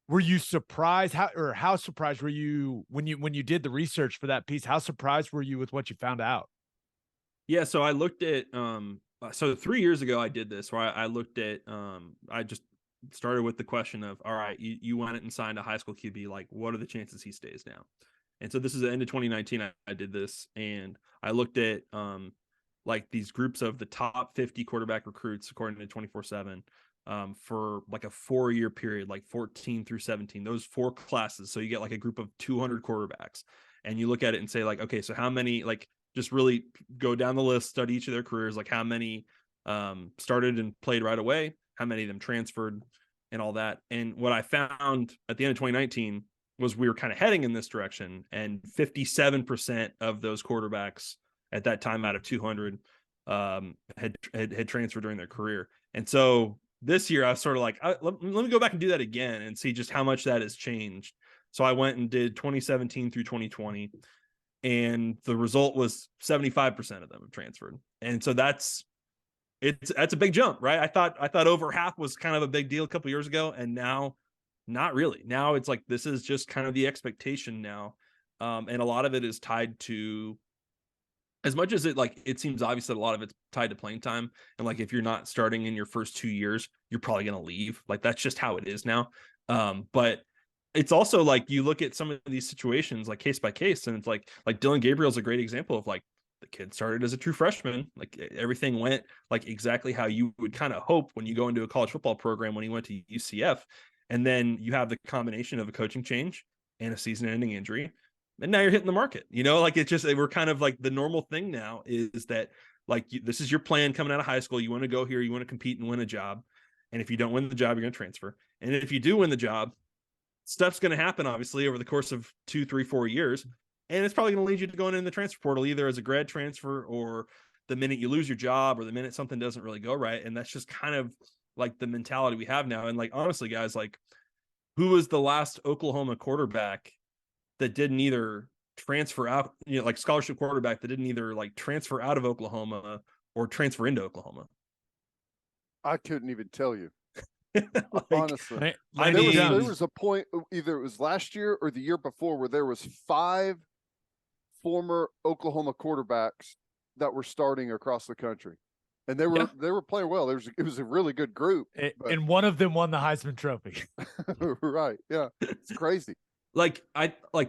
were you surprised? How surprised were you when you did the research for that piece? How surprised were you with what you found out? Yeah, so I looked at so 3 years ago I did this, where I looked at I just started with the question of, all right, you went and signed a high school QB, like what are the chances he stays now? And so this is the end of 2019 I did this, and I looked at like these groups of the top 50 quarterback recruits according to 24/7 for like a 4-year period, like 14 through 17, those 4 classes. So you get like a group of 200 quarterbacks, and you look at it and say like, okay, so how many, like just really go down the list, study each of their careers, like how many started and played right away, how many of them transferred, and all that. And what I found at the end of 2019 was we were kind of heading in this direction, and 57% of those quarterbacks at that time out of 200 had transferred during their career. And so this year I was sort of like, let me go back and do that again and see just how much that has changed. So I went and did 2017 through 2020. And the result was 75% of them have transferred. And so that's a big jump, right? I thought over half was kind of a big deal a couple years ago, and now not really. Now it's like this is just kind of the expectation now. And a lot of it is tied to as much as it seems obvious that a lot of it's tied to playing time, and like if you're not starting in your first 2 years, you're probably going to leave. Like that's just how it is now. But it's also like you look at some of these situations like case by case, and it's like Dylan Gabriel's a great example of like the kid started as a true freshman. Like everything went like exactly how you would kind of hope when you go into a college football program when he went to UCF. And then you have the combination of a coaching change and a season-ending injury, and now you're hitting the market. Like it's just we're kind of like the normal thing now is that like this is your plan coming out of high school. You want to go here, you want to compete and win a job, and if you don't win the job, you're going to transfer. And if you do win the job, stuff's going to happen obviously over the course of 2, 3, 4 years, and it's probably going to lead you to going in the transfer portal either as a grad transfer or the minute you lose your job or the minute something doesn't really go right. And that's just kind of like the mentality we have now. And like honestly, guys, like who was the last Oklahoma quarterback that didn't either transfer out, like scholarship quarterback that didn't either like transfer out of Oklahoma or transfer into Oklahoma? I couldn't even tell you. Like, honestly, there was a point, either it was last year or the year before, where there was 5 former Oklahoma quarterbacks that were starting across the country, and they were playing well. It was a really good group, and one of them won the Heisman Trophy. Right? Yeah, it's crazy. Like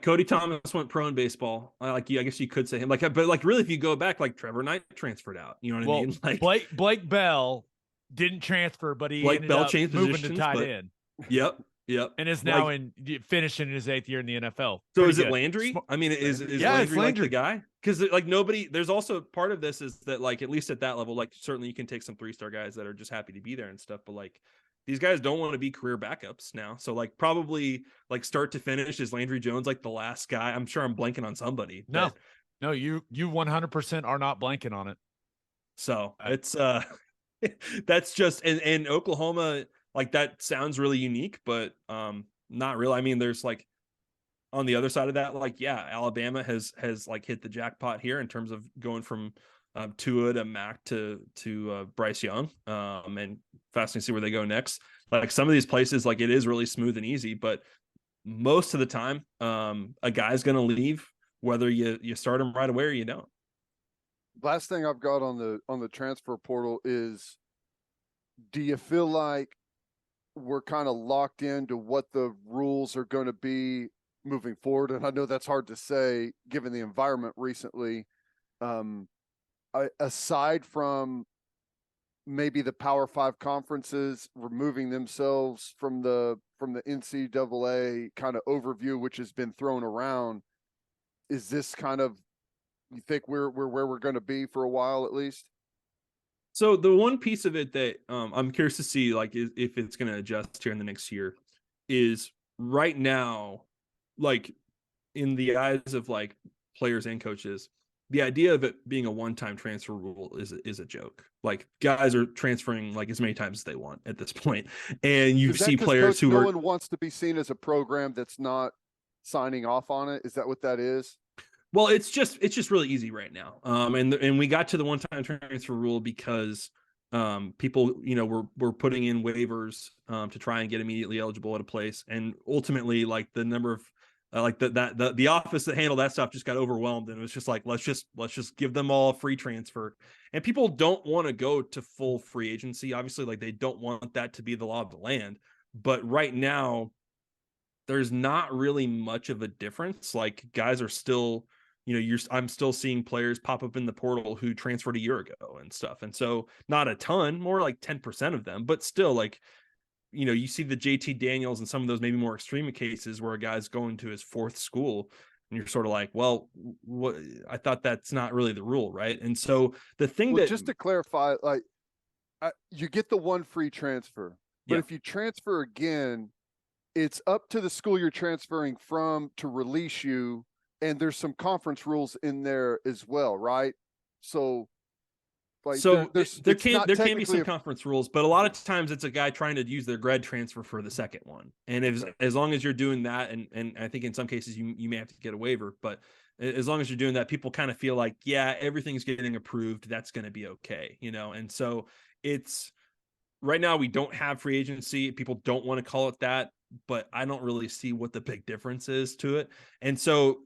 Cody Thomas went pro in baseball. I guess you could say him. But really, if you go back, like Trevor Knight transferred out. You know what I mean? Like Blake Bell didn't transfer, but he ended up moving to tight end. Yep. And is now finishing in his 8th year in the NFL. So Pretty is it good. Landry? I mean, is Landry like the guy? Because like nobody, there's also part of this is that like at least at that level, like certainly you can take some 3-star guys that are just happy to be there and stuff, but like these guys don't want to be career backups now. So like probably like start to finish is Landry Jones like the last guy. I'm sure I'm blanking on somebody. No, you 100% are not blanking on it. So it's that's just and Oklahoma, like that sounds really unique, but not really. I mean, there's like on the other side of that, like Alabama has like hit the jackpot here in terms of going from Tua to Mac to Bryce Young, and fascinating to see where they go next. Like some of these places, like it is really smooth and easy, but most of the time, a guy's going to leave whether you start him right away or you don't. Last thing I've got on the transfer portal is, do you feel like we're kind of locked into what the rules are going to be moving forward? And I know that's hard to say given the environment recently. Aside from maybe the Power 5 conferences removing themselves from the NCAA kind of overview, which has been thrown around, is this kind of, you think we're where we're going to be for a while at least? So the one piece of it that I'm curious to see, like, if it's going to adjust here in the next year, is right now, like, in the eyes of like players and coaches, the idea of it being a one-time transfer rule is a joke. Like guys are transferring like as many times as they want at this point, and you see players who no one wants to be seen as a program that's not signing off on it. Is that what that is? Well, it's just really easy right now. And we got to the one-time transfer rule because people, were putting in waivers to try and get immediately eligible at a place, and ultimately, like the number of like the office that handled that stuff just got overwhelmed, and it was just like let's just give them all a free transfer. And people don't want to go to full free agency. Obviously, like they don't want that to be the law of the land. But right now, there's not really much of a difference. Like guys are still, I'm still seeing players pop up in the portal who transferred a year ago and stuff. And so not a ton, more like 10% of them, but still like, you see the JT Daniels and some of those maybe more extreme cases where a guy's going to his 4th school and you're sort of like, well, what? I thought that's not really the rule. Right. And so the thing just to clarify, like you get the one free transfer, but if you transfer again, it's up to the school you're transferring from to release you. And there's some conference rules in there as well, right? So, like, there can be some conference rules, but a lot of times it's a guy trying to use their grad transfer for the second one. And as long as you're doing that, and I think in some cases you may have to get a waiver, but as long as you're doing that, people kind of feel like, everything's getting approved. That's going to be okay, And so it's right now we don't have free agency. People don't want to call it that, but I don't really see what the big difference is to it. And so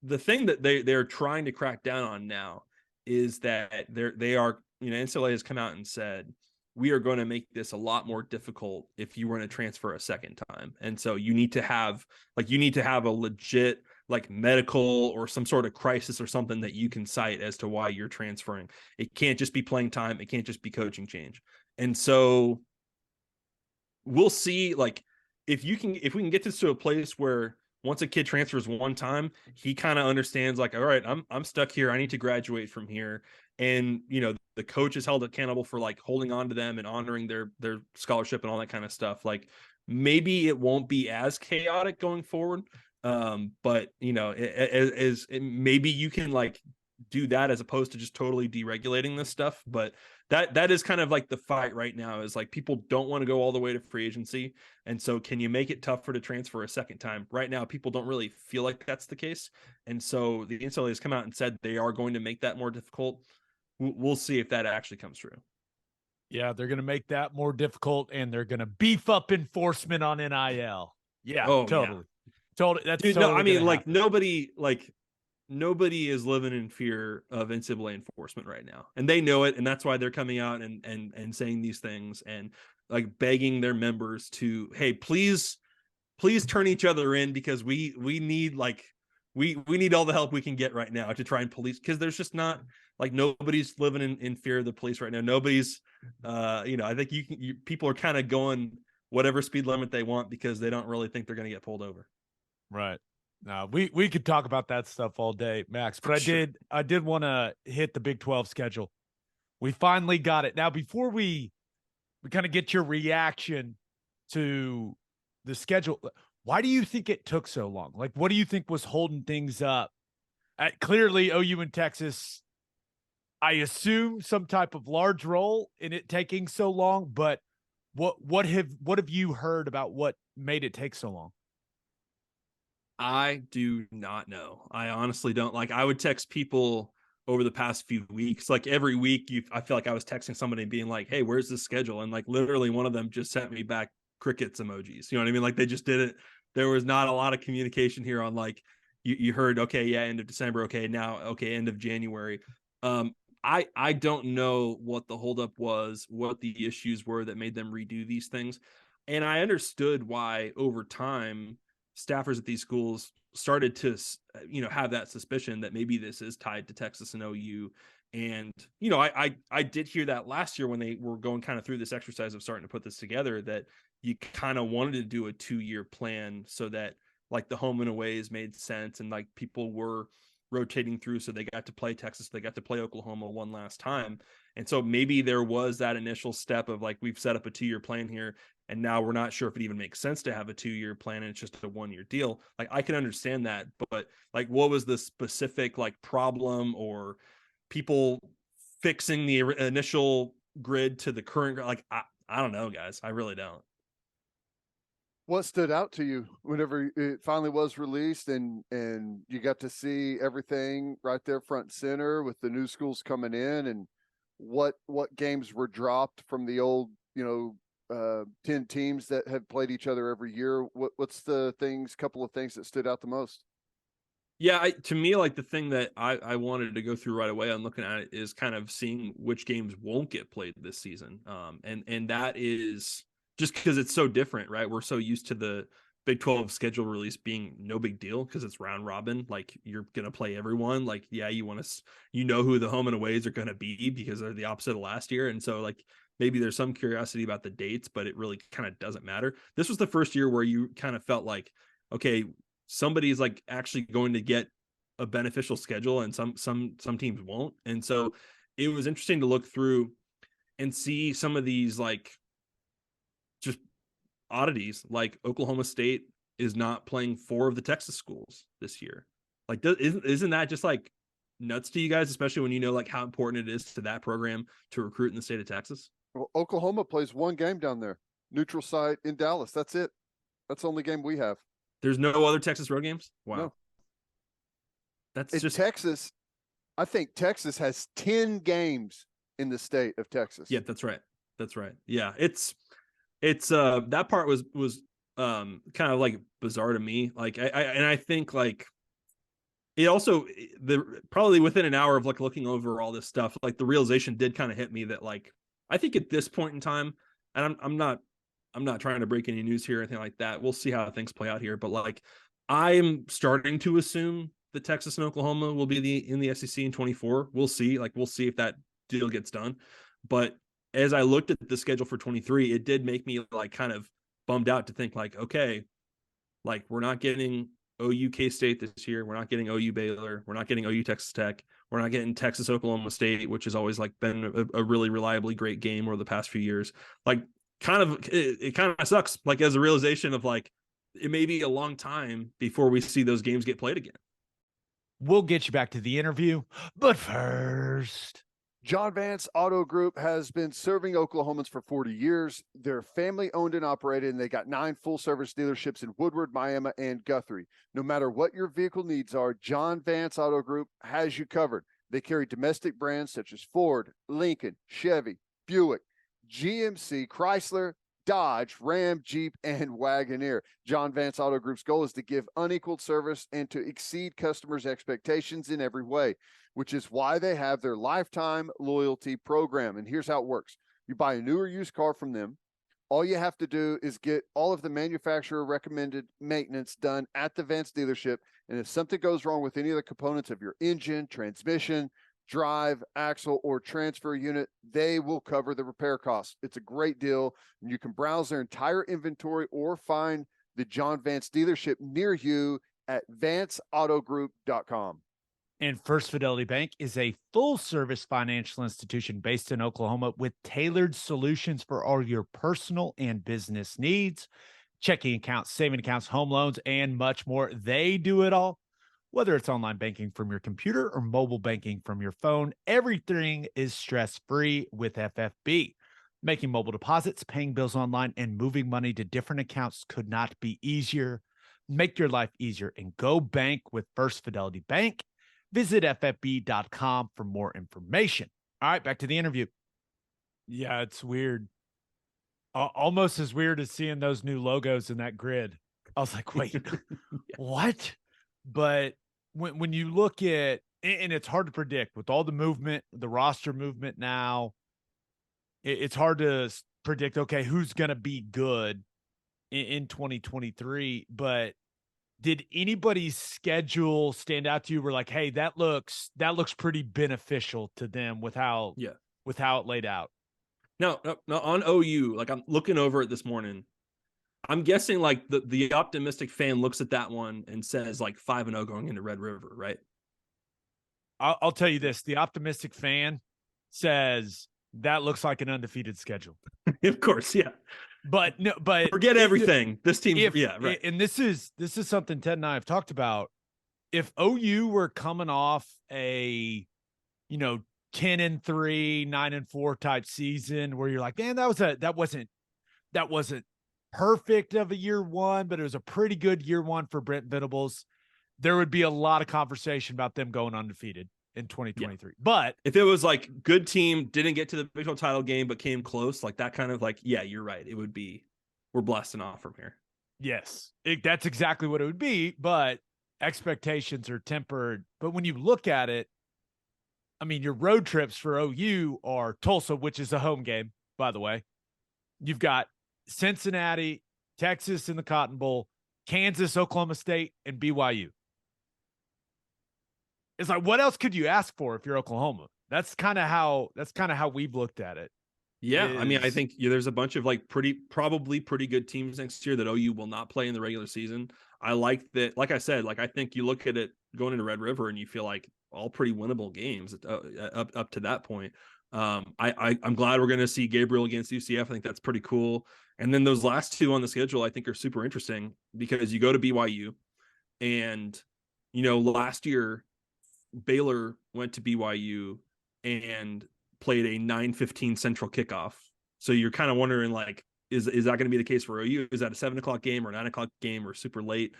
the thing that they're trying to crack down on now is that they are, NCAA has come out and said, we are going to make this a lot more difficult if you want to transfer a second time. And so you need to have a legit like medical or some sort of crisis or something that you can cite as to why you're transferring. It can't just be playing time. It can't just be coaching change. And so we'll see, like, if we can get this to a place where once a kid transfers one time, he kind of understands like, all right, I'm stuck here. I need to graduate from here. And, the coach is held accountable for like holding on to them and honoring their scholarship and all that kind of stuff. Like maybe it won't be as chaotic going forward. But maybe you can like do that as opposed to just totally deregulating this stuff. But that is kind of like the fight right now, is like people don't want to go all the way to free agency. And so can you make it tougher to transfer a second time? Right now, people don't really feel like that's the case. And so the NCAA has come out and said they are going to make that more difficult. We'll see if that actually comes true. Yeah, they're going to make that more difficult, and they're going to beef up enforcement on NIL. Yeah, totally. Yeah. Totally. That's Dude, totally no, I mean, like happen. nobody is living in fear of NCAA enforcement right now, and they know it, and that's why they're coming out and saying these things and like begging their members to, hey, please turn each other in, because we need like we need all the help we can get right now to try and police, because there's just not like nobody's living in fear of the police right now. Nobody's I think people are kind of going whatever speed limit they want because they don't really think they're going to get pulled over. Right. No, we could talk about that stuff all day, Max, but I did want to hit the Big 12 schedule. We finally got it. Now, before we kind of get your reaction to the schedule, why do you think it took so long? Like, what do you think was holding things up? Clearly, OU and Texas, I assume some type of large role in it taking so long, but what have you heard about what made it take so long? I do not know. I honestly don't. Like, I would text people over the past few weeks, like every week I feel like I was texting somebody being like, hey, where's the schedule? And like literally one of them just sent me back crickets emojis. You know what I mean? Like they just did it. There was not a lot of communication here on like, you heard, okay, yeah, end of December. Okay, now, okay, end of January. I don't know what the holdup was, what the issues were that made them redo these things. And I understood why over time staffers at these schools started to, have that suspicion that maybe this is tied to Texas and OU. And, I did hear that last year when they were going kind of through this exercise of starting to put this together, that you kind of wanted to do a 2-year plan so that like the home and aways made sense. And like people were rotating through. So they got to play Texas, they got to play Oklahoma one last time. And so maybe there was that initial step of like, we've set up a 2-year plan here, and now we're not sure if it even makes sense to have a 2-year plan and it's just a 1-year deal. Like I can understand that, but like, what was the specific like problem or people fixing the initial grid to the current? Like, I don't know, guys. I really don't. What stood out to you whenever it finally was released and you got to see everything right there front and center with the new schools coming in, and what games were dropped from the old, 10 teams that have played each other every year? What's the couple of things that stood out the most? Yeah, to me, like the thing that I wanted to go through right away on looking at it is kind of seeing which games won't get played this season. And that is just because it's so different, right? We're so used to the Big 12 schedule release being no big deal because it's round robin. Like you're going to play everyone. Like, yeah, you want to, who the home and aways are going to be because they're the opposite of last year. And so like, maybe there's some curiosity about the dates, but it really kind of doesn't matter. This was the first year where you kind of felt like, okay, somebody's like actually going to get a beneficial schedule and some teams won't. And so it was interesting to look through and see some of these like just oddities, like Oklahoma State is not playing 4 of the Texas schools this year. Like, isn't that just like nuts to you guys, especially when you know like how important it is to that program to recruit in the state of Texas? Well, Oklahoma plays one game down there, neutral site in Dallas. That's it. That's the only game we have. There's no other Texas road games? Wow. No. That's just Texas. I think Texas has 10 games in the state of Texas. Yeah, that's right. That's right. Yeah, it's that part was kind of like bizarre to me. Like I think like it also probably within an hour of like looking over all this stuff, like the realization did kind of hit me that like I think at this point in time, and I'm not trying to break any news here or anything like that. We'll see how things play out here, but like I'm starting to assume that Texas and Oklahoma will be in the SEC in 24. We'll see. Like we'll see if that deal gets done. But as I looked at the schedule for 23, it did make me like kind of bummed out to think like, okay, like we're not getting OU K-State this year. We're not getting OU Baylor. We're not getting OU Texas Tech. We're not getting Texas Oklahoma State, which has always like been a really reliably great game over the past few years. Like it kind of sucks, like as a realization of like, it may be a long time before we see those games get played again. We'll get you back to the interview, but first, John Vance Auto Group has been serving Oklahomans for 40 years. They're family owned and operated, and they got 9 full service dealerships in Woodward, Miami, and Guthrie. No matter what your vehicle needs are, John Vance Auto Group has you covered. They carry domestic brands such as Ford, Lincoln, Chevy, Buick, GMC, Chrysler, Dodge, Ram, Jeep, and Wagoneer. John Vance Auto Group's goal is to give unequaled service and to exceed customers' expectations in every way, which is why they have their lifetime loyalty program. And here's how it works. You buy a new or used car from them. All you have to do is get all of the manufacturer recommended maintenance done at the Vance dealership. And if something goes wrong with any of the components of your engine, transmission, drive, axle, or transfer unit, they will cover the repair costs. It's a great deal, and you can browse their entire inventory or find the John Vance dealership near you at vanceautogroup.com. And First Fidelity Bank is a full-service financial institution based in Oklahoma with tailored solutions for all your personal and business needs. Checking accounts, saving accounts, home loans, and much more. They do it all. Whether it's online banking from your computer or mobile banking from your phone, everything is stress-free with FFB. Making mobile deposits, paying bills online, and moving money to different accounts could not be easier. Make your life easier and go bank with First Fidelity Bank. Visit ffb.com for more information. All right, back to the interview. Yeah, it's weird. Almost as weird as seeing those new logos in that grid. I was like, wait, what? But when you look at, and it's hard to predict with all the movement, the roster movement now, it's hard to predict, okay, who's going to be good in 2023. But did anybody's schedule stand out to you? We're like, hey, that looks pretty beneficial to them with how it laid out. No, on OU, like I'm looking over it this morning. I'm guessing like the optimistic fan looks at that one and says like 5-0 going into Red River, right? I'll tell you this. The optimistic fan says that looks like an undefeated schedule. Of course. Yeah. But no, but forget everything. This team. Yeah. Right. And this is something Ted and I have talked about. If OU were coming off a, 10-3, 9-4 type season where you're like, man, that wasn't perfect of a year one, but it was a pretty good year one for Brent Venables, there would be a lot of conversation about them going undefeated in 2023. Yeah. But if it was like good team, didn't get to the Big 12 title game, but came close, like that kind of like, yeah, you're right. It would be, we're blasting off from here. Yes, that's exactly what it would be. But expectations are tempered. But when you look at it, I mean, your road trips for OU are Tulsa, which is a home game, by the way. You've got Cincinnati, Texas in the Cotton Bowl, Kansas, Oklahoma State, and BYU. It's like, what else could you ask for if you're Oklahoma? That's kind of how we've looked at it. Yeah, I mean, I think there's a bunch of like probably pretty good teams next year that OU will not play in the regular season. I like that. Like I said, like I think you look at it going into Red River and you feel like all pretty winnable games up to that point. I'm glad we're going to see Gabriel against UCF. I think that's pretty cool. And then those last two on the schedule, I think are super interesting because you go to BYU and, last year Baylor went to BYU and played a 9:15 Central kickoff. So you're kind of wondering like, is that going to be the case for OU? Is that a 7:00 game or 9:00 game or super late?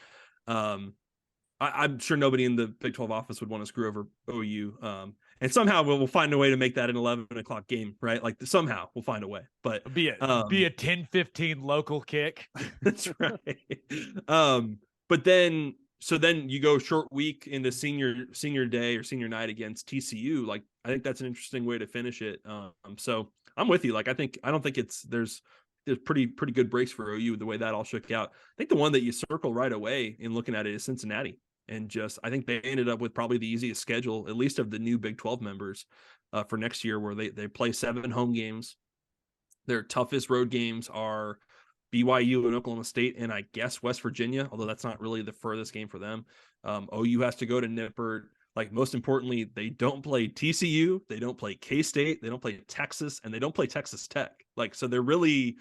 I'm sure nobody in the Big 12 office would want to screw over OU. And somehow we'll find a way to make that an 11:00 game, right? Like somehow we'll find a way, but be a 10:15 local kick. That's right. But then, so then you go short week into senior day or senior night against TCU. Like, I think that's an interesting way to finish it. So I'm with you. Like, I don't think there's pretty good breaks for OU the way that all shook out. I think the one that you circle right away in looking at it is Cincinnati. And I think they ended up with probably the easiest schedule, at least of the new Big 12 members, for next year, where they play 7 home games. Their toughest road games are BYU and Oklahoma State, and I guess West Virginia, although that's not really the furthest game for them. OU has to go to Nippert. Like, most importantly, they don't play TCU, they don't play K-State, they don't play Texas, and they don't play Texas Tech. Like, so they're really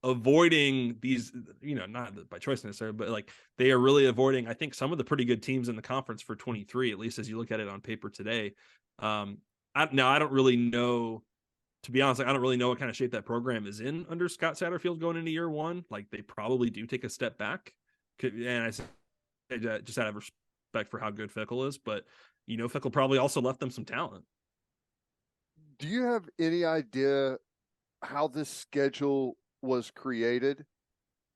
avoiding these, not by choice necessarily, but like they are really avoiding, I think, some of the pretty good teams in the conference for 23, at least as you look at it on paper today. I don't really know, to be honest, I don't really know what kind of shape that program is in under Scott Satterfield going into year one. Like, they probably do take a step back. And I just out of respect for how good Fickle is, but Fickle probably also left them some talent. Do you have any idea how this schedule was created?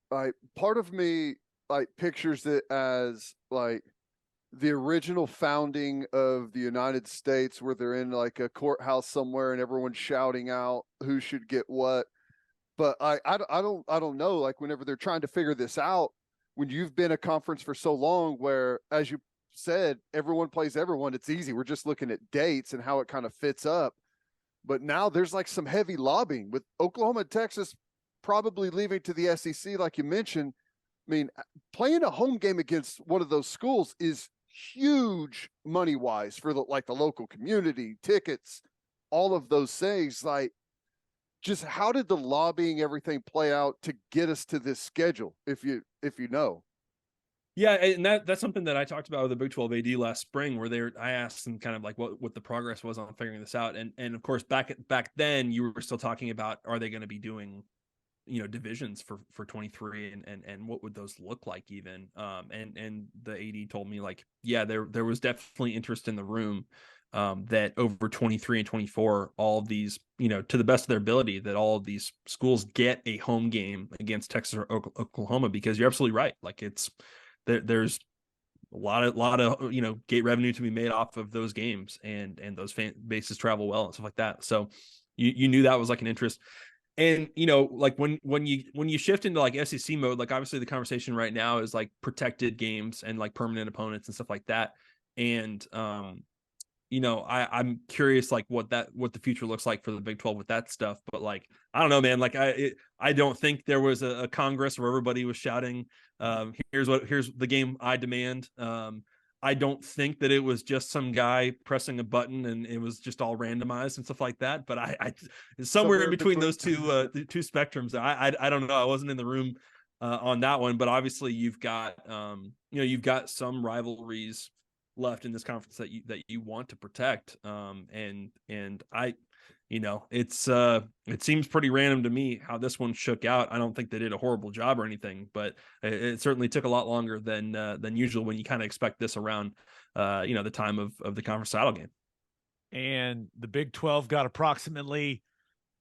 Like, part of me pictures it as like the original founding of the United States, where they're in like a courthouse somewhere and everyone's shouting out who should get what. But I don't know. Like, whenever they're trying to figure this out, when you've been a conference for so long, where, as you said, everyone plays everyone, it's easy. We're just looking at dates and how it kind of fits up. But now there's like some heavy lobbying with Oklahoma and Texas probably leaving to the SEC, like you mentioned. I mean, playing a home game against one of those schools is huge money wise for the local community, tickets, all of those things. Like, just how did the lobbying, everything play out to get us to this schedule? If you know. Yeah, and that's something that I talked about with the Big 12 AD last spring, where I asked them kind of like what the progress was on figuring this out, and of course back then you were still talking about, are they going to be doing divisions for 23, and what would those look like even, and the AD told me, like, yeah, there was definitely interest in the room, that over 23 and 24, all of these, to the best of their ability, that all of these schools get a home game against Texas or Oklahoma, because you're absolutely right. Like, there's a lot of gate revenue to be made off of those games, and those fan bases travel well and stuff like that. So you knew that was like an interest. And like when you shift into like SEC mode, like, obviously the conversation right now is like protected games and like permanent opponents and stuff like that. And I'm curious, like, what the future looks like for the Big 12 with that stuff. But like, I don't know, man. Like, I don't think there was a Congress where everybody was shouting, here's the game I demand. I don't think that it was just some guy pressing a button and it was just all randomized and stuff like that. But I somewhere in between those two the two spectrums. I don't know. I wasn't in the room on that one, but obviously you've got you've got some rivalries left in this conference that you want to protect. And I, it seems pretty random to me how this one shook out. I don't think they did a horrible job or anything, but it certainly took a lot longer than usual when you kind of expect this around, the time of the conference title game. And the Big 12 got approximately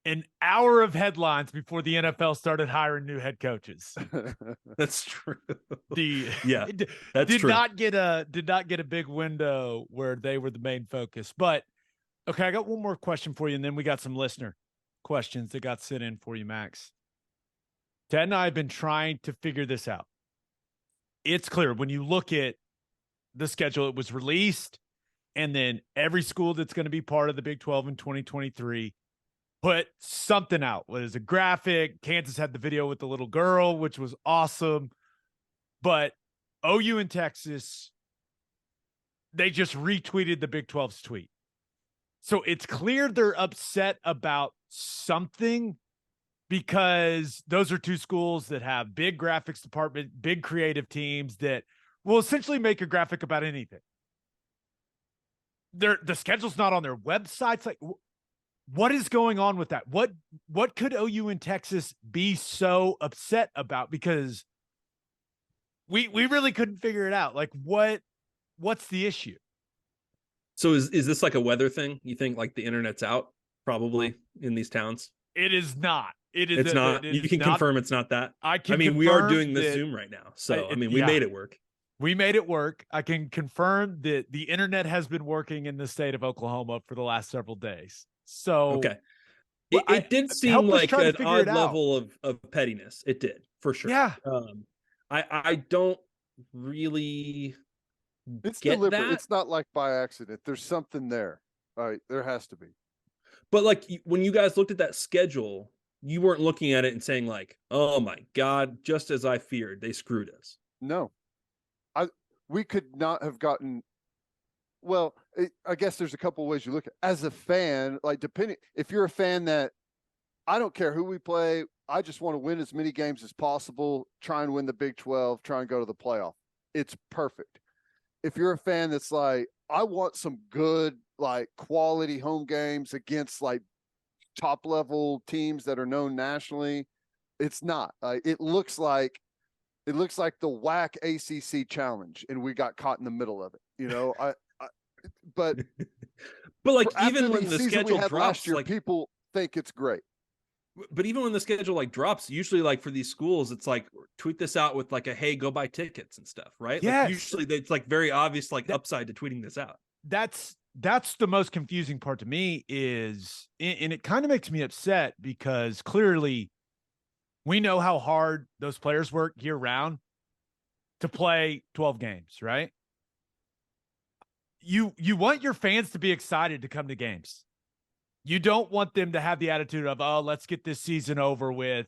an hour of headlines before the NFL started hiring new head coaches. That's true. That's true. Did not get a big window where they were the main focus. But okay, I got one more question for you, and then we got some listener questions that got sent in for you, Max. Ted and I have been trying to figure this out. It's clear when you look at the schedule, it was released, and then every school that's going to be part of the Big 12 in 2023 put something out. It was a graphic. Kansas had the video with the little girl, which was awesome. But OU and Texas, they just retweeted the Big 12's tweet. So it's clear they're upset about something, because those are two schools that have big graphics department, big creative teams that will essentially make a graphic about anything. The schedule's not on their websites. Like, what is going on with that? What could OU and Texas be so upset about? Because we really couldn't figure it out. Like, what's the issue? So is this like a weather thing? You think like the internet's out probably in these towns? It is not. It's not. You can confirm it's not that. I mean, we are doing this Zoom right now. So we made it work. We made it work. I can confirm that the internet has been working in the state of Oklahoma for the last several days. So, Okay. well, It did seem help us like try to an figure it odd out. level of pettiness. It did, for sure. Yeah. I don't really It's get deliberate. that. It's not like by accident. There's something there. All right, there has to be. But like when you guys looked at that schedule, you weren't looking at it and saying like, "Oh my God, just as I feared, they screwed us." No, we could not have gotten. Well, I guess there's a couple of ways you look at it. As a fan, like depending if you're a fan that I don't care who we play, I just want to win as many games as possible, try and win the Big 12, try and go to the playoff. It's perfect. If you're a fan that's like, I want some good, like quality home games against like top level teams that are known nationally, it's not. It looks like the WAC ACC challenge, and we got caught in the middle of it. But But like after even when the season we schedule had last drops, year, like people think it's great. but even when the schedule like drops, usually like for these schools, it's like tweet this out with like a hey, go buy tickets and stuff, right? Yes. Like usually it's like very obvious like upside to tweeting this out. That's the most confusing part to me is, and it kind of makes me upset because clearly we know how hard those players work year round to play 12 games, right? You want your fans to be excited to come to games. You don't want them to have the attitude of, oh, let's get this season over with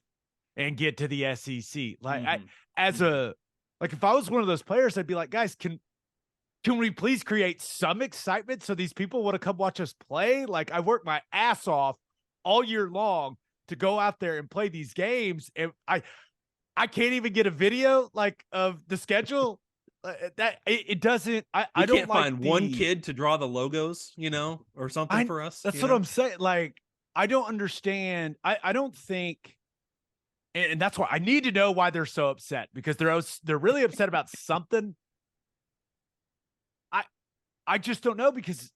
and get to the SEC. Like if I was one of those players, I'd be like, guys, can we please create some excitement so these people want to come watch us play? Like I work my ass off all year long to go out there and play these games. And I can't even get a video like of the schedule. That it doesn't. I don't can't like find one kid to draw the logos, or something for us. That's what I'm saying. Like I don't understand. I don't think, and that's why I need to know why they're so upset, because they're really upset about something. I just don't know, because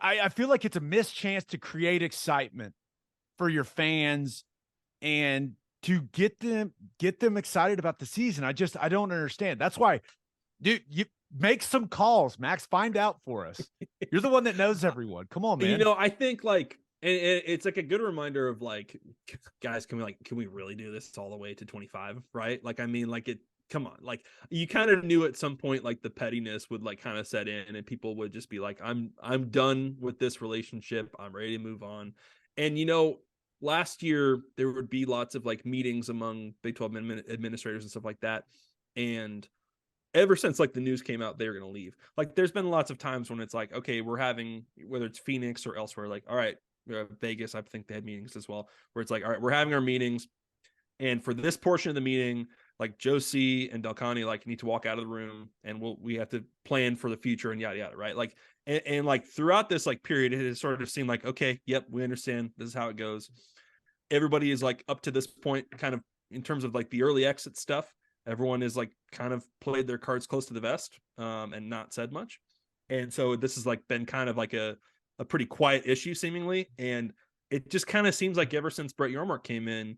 I feel like it's a missed chance to create excitement for your fans and to get them excited about the season. I don't understand. That's why, dude, you make some calls, Max. Find out for us. You're the one that knows everyone. Come on, man. I think like, and it's like a good reminder of like, guys, can we really do this all the way to 25? Right? Like, I mean, like come on, like you kind of knew at some point, like the pettiness would like kind of set in and people would just be like, I'm done with this relationship. I'm ready to move on. And, last year there would be lots of like meetings among Big 12 administrators and stuff like that. And ever since like the news came out, they were going to leave. Like there's been lots of times when it's like, okay, we're having, whether it's Phoenix or elsewhere, like, all right, Vegas, I think they had meetings as well, where it's like, all right, we're having our meetings. And for this portion of the meeting, like Josie and Delcani like need to walk out of the room, and we have to plan for the future and yada yada, right? Like and like throughout this like period, it has sort of seemed like, okay, yep, we understand, this is how it goes. Everybody is like up to this point, kind of in terms of like the early exit stuff, everyone is like kind of played their cards close to the vest, and not said much. And so this has like been kind of like a pretty quiet issue seemingly, and it just kind of seems like ever since Brett Yormark came in,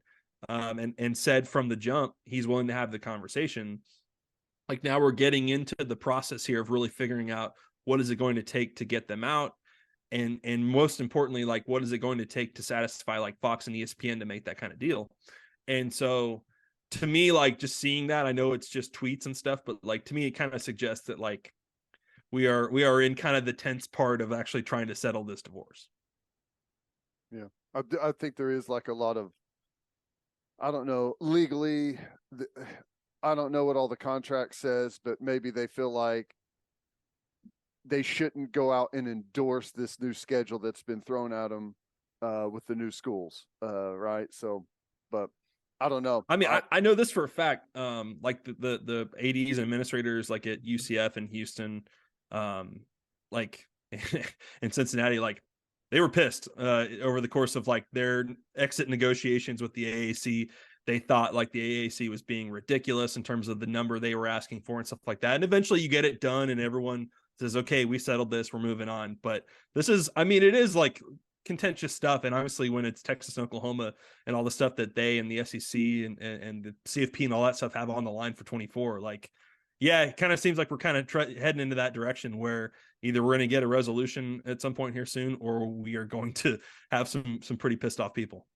and said from the jump he's willing to have the conversation, like now we're getting into the process here of really figuring out what is it going to take to get them out, and most importantly, like what is it going to take to satisfy like Fox and ESPN to make that kind of deal. And so to me, like just seeing that, I know it's just tweets and stuff, but like to me it kind of suggests that like we are in kind of the tense part of actually trying to settle this divorce. Yeah, I think there is like a lot of, I don't know, legally, I don't know what all the contract says, but maybe they feel like they shouldn't go out and endorse this new schedule that's been thrown at them with the new schools, right? So, but I don't know. I mean, I know this for a fact. Like the ADs and administrators, like at UCF and Houston, like in Cincinnati, like they were pissed over the course of like their exit negotiations with the AAC. They thought like the AAC was being ridiculous in terms of the number they were asking for and stuff like that. And eventually you get it done and everyone says, okay, we settled this, we're moving on. But this is, I mean, it is like contentious stuff. And obviously when it's Texas and Oklahoma and all the stuff that they and the SEC and the CFP and all that stuff have on the line for 24, like, Yeah, it kind of seems like we're kind of heading into that direction where either we're going to get a resolution at some point here soon, or we are going to have some pretty pissed off people.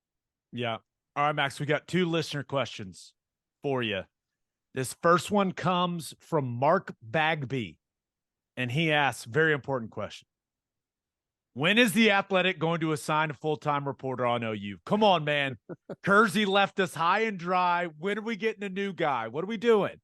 Yeah. All right, Max, we got 2 listener questions for you. This first one comes from Mark Bagby, and he asks, very important question. When is The Athletic going to assign a full-time reporter on OU? Come on, man. Kersey left us high and dry. When are we getting a new guy? What are we doing?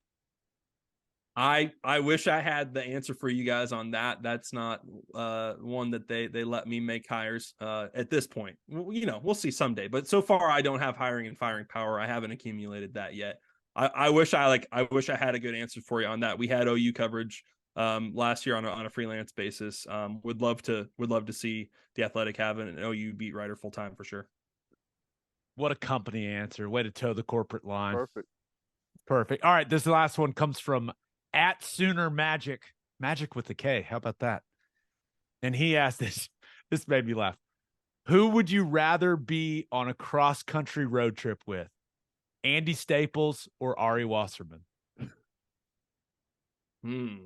I wish I had the answer for you guys on that. That's not one that they let me make hires at this point. We'll see someday. But so far, I don't have hiring and firing power. I haven't accumulated that yet. I wish I had a good answer for you on that. We had OU coverage last year on a freelance basis. Would love to see The Athletic have an OU beat writer full time for sure. What a company answer. Way to toe the corporate line. Perfect. All right, this last one comes from @Sooner Magic with a K. How about that? And he asked this. This made me laugh. Who would you rather be on a cross-country road trip with? Andy Staples or Ari Wasserman? Choose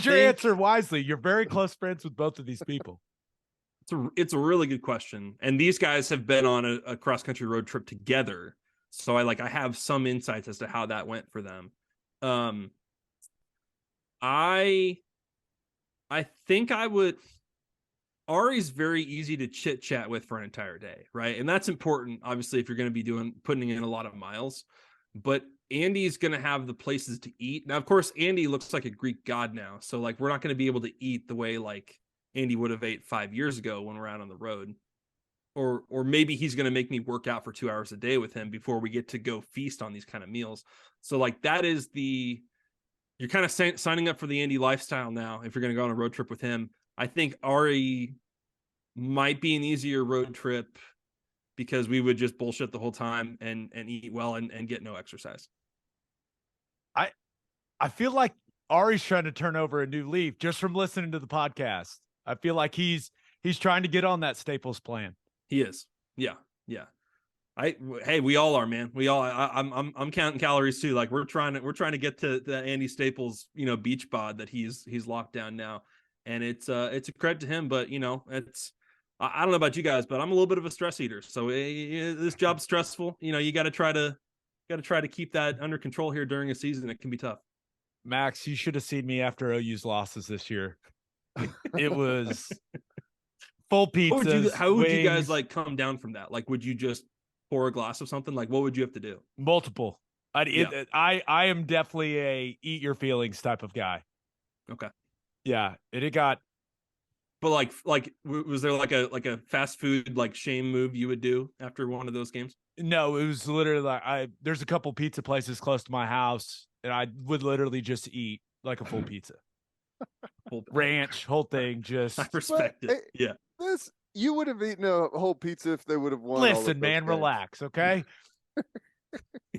your answer wisely. You're very close friends with both of these people. It's a really good question. And these guys have been on a cross-country road trip together. So I have some insights as to how that went for them. I think I would. Ari's very easy to chit chat with for an entire day, right? And that's important, obviously, if you're going to be putting in a lot of miles. But Andy's going to have the places to eat. Now, of course, Andy looks like a Greek god now. So we're not going to be able to eat the way Andy would have ate 5 years ago when we're out on the road. Or maybe he's going to make me work out for 2 hours a day with him before we get to go feast on these kind of meals. So that is you're kind of signing up for the Andy lifestyle now. If you're going to go on a road trip with him, I think Ari might be an easier road trip because we would just bullshit the whole time and eat well and get no exercise. I feel like Ari's trying to turn over a new leaf just from listening to the podcast. I feel like he's trying to get on that Staples plan. He is. Yeah. Hey, we all are, man. We all. I'm counting calories too. We're trying to get to the Andy Staples, beach bod that he's locked down now, and it's a credit to him. But it's I don't know about you guys, but I'm a little bit of a stress eater. So this job's stressful. You got to try to keep that under control here during a season. It can be tough. Max, you should have seen me after OU's losses this year. It was full pizzas. How would you wings. guys come down from that? Would you just pour a glass of something? What would you have to do? Multiple. I am definitely a eat your feelings type of guy. Okay. Yeah, it got. But was there a fast food shame move you would do after one of those games? No, it was literally there's a couple pizza places close to my house, and I would literally just eat a full pizza. Ranch, whole thing, just. I respect it. Yeah. You would have eaten a whole pizza if they would have won. Listen, man, relax, okay?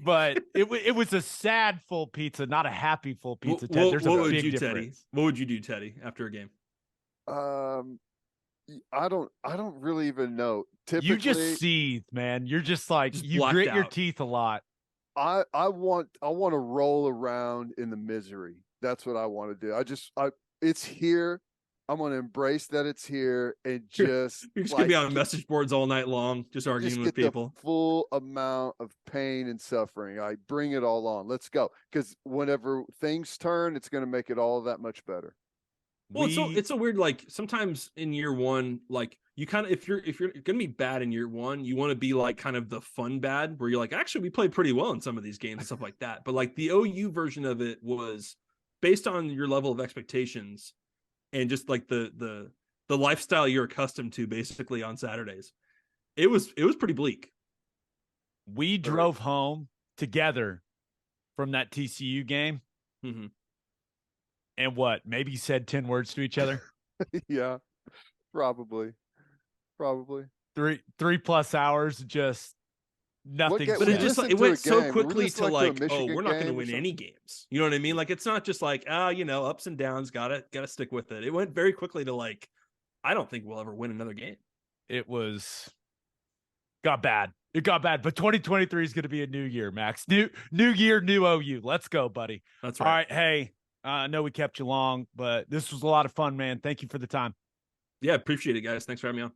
But it was a sad full pizza, not a happy full pizza. There's a big difference. Teddy? What would you do, Teddy, after a game? I don't really even know. Typically, you just seethe, man. You're just you grit your teeth a lot. I want to roll around in the misery. That's what I want to do. It's here. I'm going to embrace that it's here and just. You're just going to be on message boards all night long, just arguing with people. The full amount of pain and suffering. I bring it all on. Let's go. Because whenever things turn, it's going to make it all that much better. Well, it's so weird. Sometimes in year one, you kind of, if you're going to be bad in year one, you want to be kind of the fun bad where you're actually, we played pretty well in some of these games and stuff like that. But the OU version of it was based on your level of expectations and just the lifestyle you're accustomed to basically on Saturdays. It was pretty bleak. We drove home together from that TCU game. Mm-hmm. And maybe said 10 words to each other? Yeah, probably. 3+ hours, just nothing. But it went so quickly to we're not going to win any games. You know what I mean? It's not just ups and downs. Gotta stick with it. It went very quickly to I don't think we'll ever win another game. It was got bad. It got bad, but 2023 is going to be a new year, Max. New year, new OU. Let's go, buddy. That's right. All right. Hey, I know we kept you long, but this was a lot of fun, man. Thank you for the time. Yeah, appreciate it, guys. Thanks for having me on.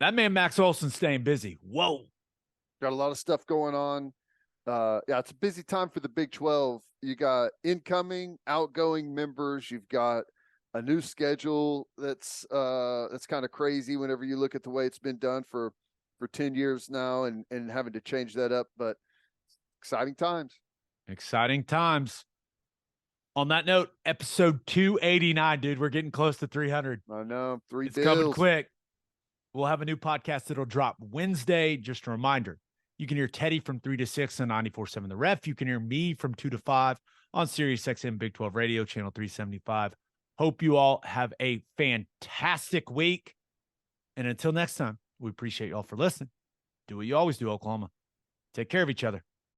That man, Max Olson, staying busy. Whoa. Got a lot of stuff going on. Yeah, it's a busy time for the Big 12. You got incoming, outgoing members. You've got a new schedule that's kind of crazy whenever you look at the way it's been done for 10 years now and having to change that up. But exciting times. Exciting times. On that note, episode 289, dude. We're getting close to 300. I know. It's coming quick. We'll have a new podcast that'll drop Wednesday. Just a reminder, you can hear Teddy from 3 to 6 on 94.7 The Ref. You can hear me from 2 to 5 on Sirius XM Big 12 Radio, channel 375. Hope you all have a fantastic week. And until next time, we appreciate you all for listening. Do what you always do, Oklahoma. Take care of each other.